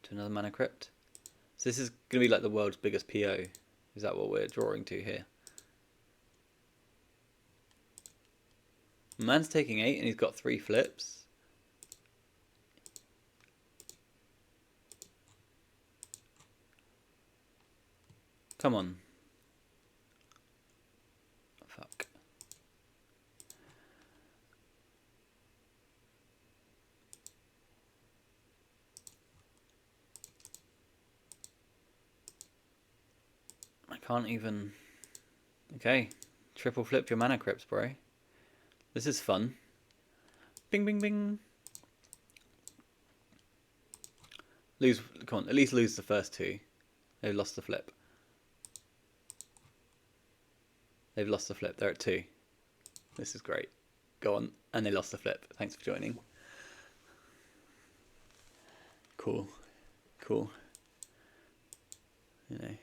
To another Mana Crypt. So this is going to be like the world's biggest PO. Is that what we're drawing to here? Man's taking 8 and he's got 3 flips. Come on. Fuck. I can't even... Okay. Triple flip your Mana Crypts, bro. This is fun. Bing, bing, bing. Lose, come on, at least lose the first 2. They've lost the flip. They've lost the flip. They're at 2. This is great. Go on. And they lost the flip. Thanks for joining. Cool. Cool. You know.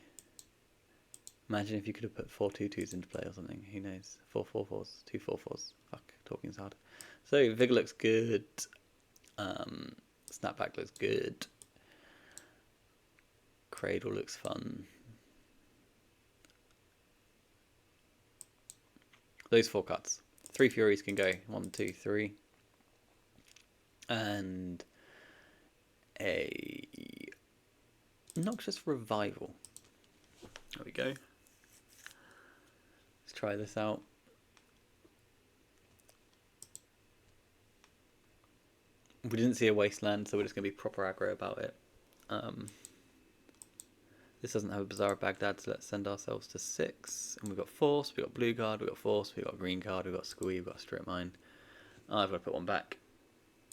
Imagine if you could have put 4 2/2s into play or something. Who knows? 4 4/4s. 2 4/4s. Fuck. Talking's hard. So, Vigor looks good. Snapback looks good. Cradle looks fun. Those 4 cuts. 3 Furies can go. 1, 2, 3. And a Noxious Revival. There we go. Let's try this out. We didn't see a Wasteland, so we're just going to be proper aggro about it. This doesn't have a Bazaar of Baghdad, so let's send ourselves to 6. And we've got Force, we've got Blue card, we've got Force, we've got Green card, we've got Squee, we've got Strip Mine. Oh, I've got to put one back.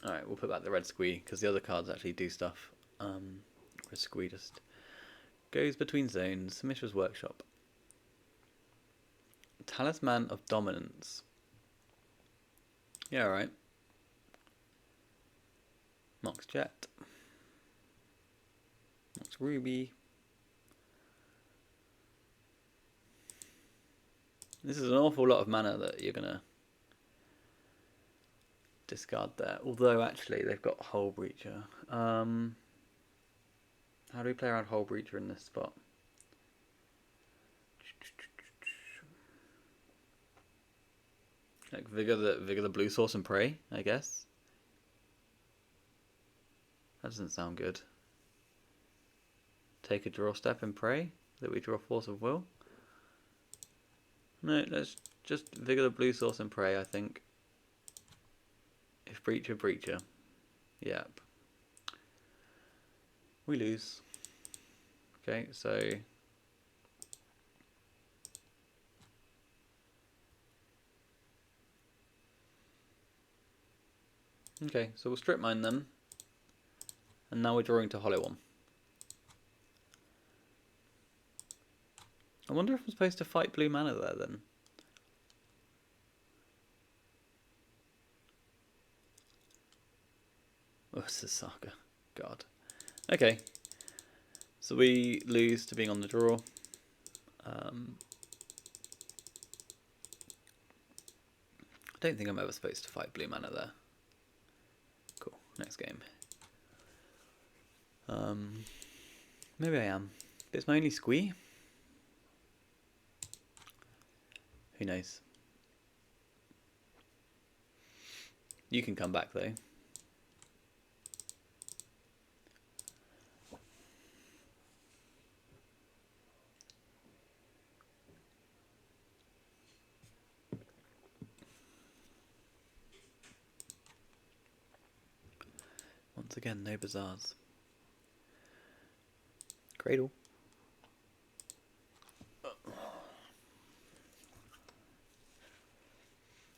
Alright, we'll put back the red Squee, because the other cards actually do stuff. Red Squee just goes between zones. Mishra's Workshop. Talisman of Dominance. Yeah, alright. Mox Jet. Mox Ruby. This is an awful lot of mana that you're going to discard there. Although, actually, they've got Hull Breacher. How do we play around Hull Breacher in this spot? Like Vigor the blue source and Prey, I guess. That doesn't sound good. Take a draw step and Prey. That we draw Force of Will. No, let's just Vigor the blue source and Prey, I think. If Breacher, Breacher. Yep. We lose. Okay, so... Okay, so we'll Strip Mine them. And now we're drawing to Hollow One. I wonder if I'm supposed to fight blue mana there then. Oh, it's a saga. God. Okay. So we lose to being on the draw. I don't think I'm ever supposed to fight blue mana there. Cool, next game. Maybe I am. But it's my only squee? Who knows? You can come back though. Once again, no bazaars. Cradle.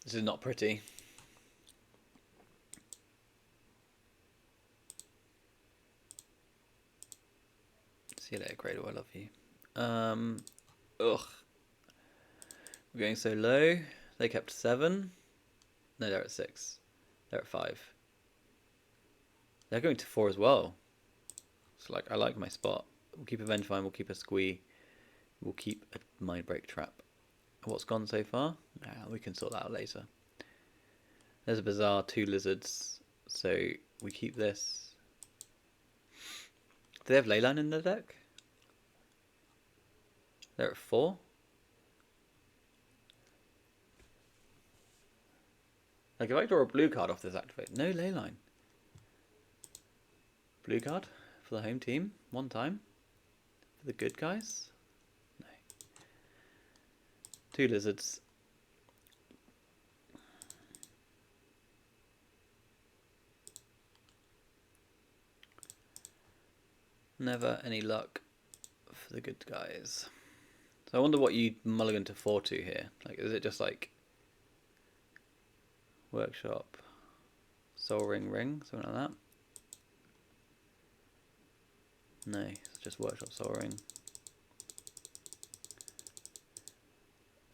This is not pretty. See you later, Cradle. I love you. Ugh. We're going so low. They kept 7. No, they're at 6. They're at 5. They're going to 4 as well. So like, I like my spot. We'll keep a Vengevine, we'll keep a Squee, we'll keep a Mindbreak Trap. What's gone so far? We can sort that out later. There's a Bazaar, 2 Lizards, so we keep this. Do they have Leyline in their deck? They're at 4. Like if I draw a blue card off this activate, no Leyline. Blue card for the home team, 1 time. For the good guys? No. 2 Lizards. Never any luck for the good guys. So I wonder what you mulligan to 4-2 here. Like, is it just like Workshop, Soul Ring, something like that? No, it's just Workshop, Soul Ring.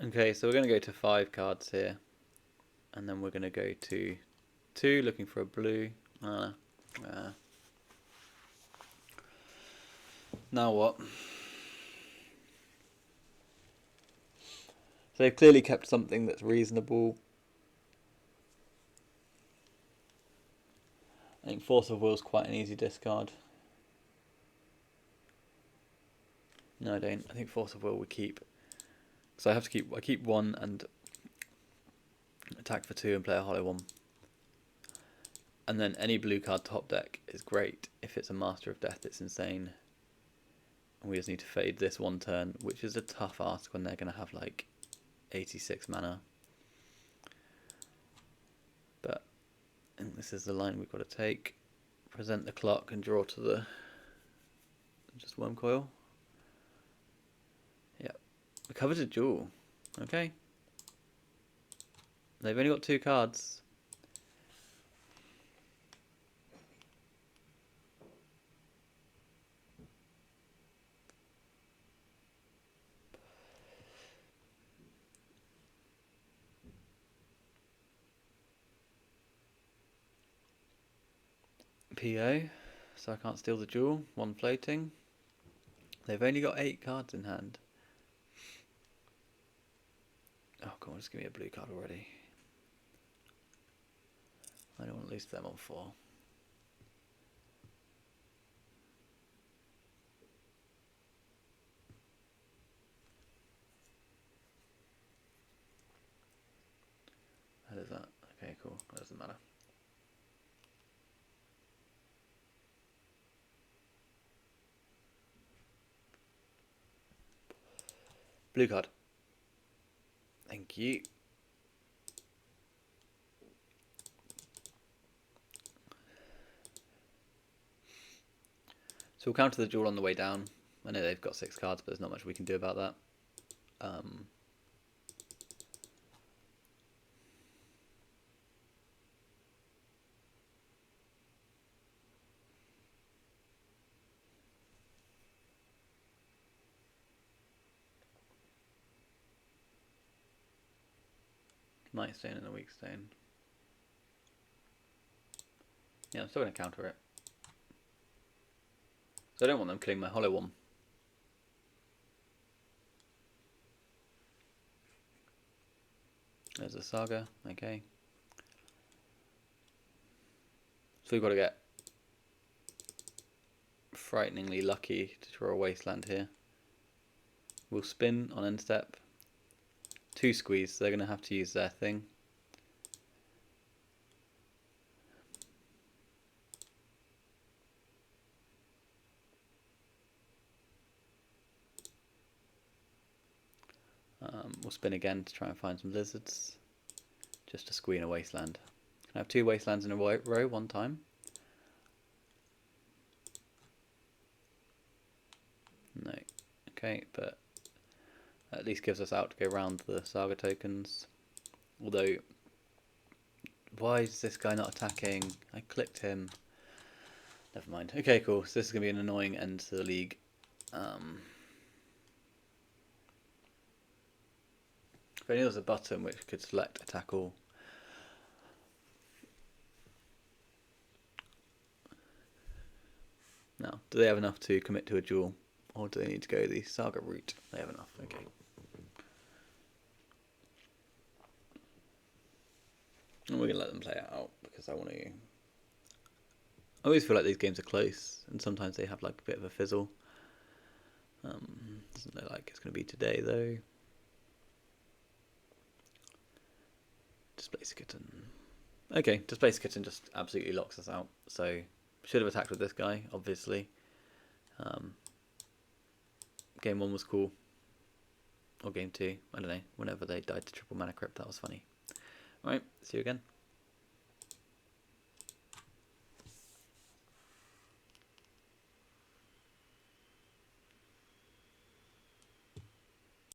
Okay, so we're going to go to 5 cards here. And then we're going to go to 2, looking for a blue. Now what? So they've clearly kept something that's reasonable. I think Force of Will is quite an easy discard. No, I don't. I think Force of Will we keep. So I keep 1 and attack for 2 and play a hollow 1. And then any blue card top deck is great. If it's a Master of Death, it's insane. And we just need to fade this 1 turn, which is a tough ask when they're going to have like 86 mana. But I think this is the line we've got to take. Present the clock and draw to the just Worm Coil. Yep. We covered a duel. Okay. They've only got 2 cards. PO, so I can't steal the jewel. 1 floating. They've only got 8 cards in hand. Oh, come on, just give me a blue card already. I don't want to lose to them on 4. How does that? Okay, cool. That doesn't matter. Blue card. Thank you. So we'll counter the duel on the way down. I know they've got 6 cards, but there's not much we can do about that. Might stone and a weak stone. Yeah, I'm still going to counter it. So I don't want them killing my hollow 1. There's a Saga, okay. So we've got to get frighteningly lucky to draw a Wasteland here. We'll spin on end step. 2 squeeze, so they're going to have to use their thing. We'll spin again to try and find some lizards, just to squeeze a Wasteland. Can I have 2 Wastelands in a row one time? No. Okay, but at least gives us out to go around the Saga tokens. Although, why is this guy not attacking? I clicked him. Never mind. Okay, cool. So this is going to be an annoying end to the league. If only there was a button which could select attack all. Now, do they have enough to commit to a duel? Or do they need to go the Saga route? They have enough, okay. And we're going to let them play it out because I want to... I always feel like these games are close and sometimes they have like a bit of a fizzle. Doesn't look like it's going to be today though. Displace Kitten. Okay, Displace Kitten just absolutely locks us out. So, should have attacked with this guy, obviously. Game 1 was cool. Or game 2, I don't know. Whenever they died to triple mana crypt, that was funny. Alright, see you again.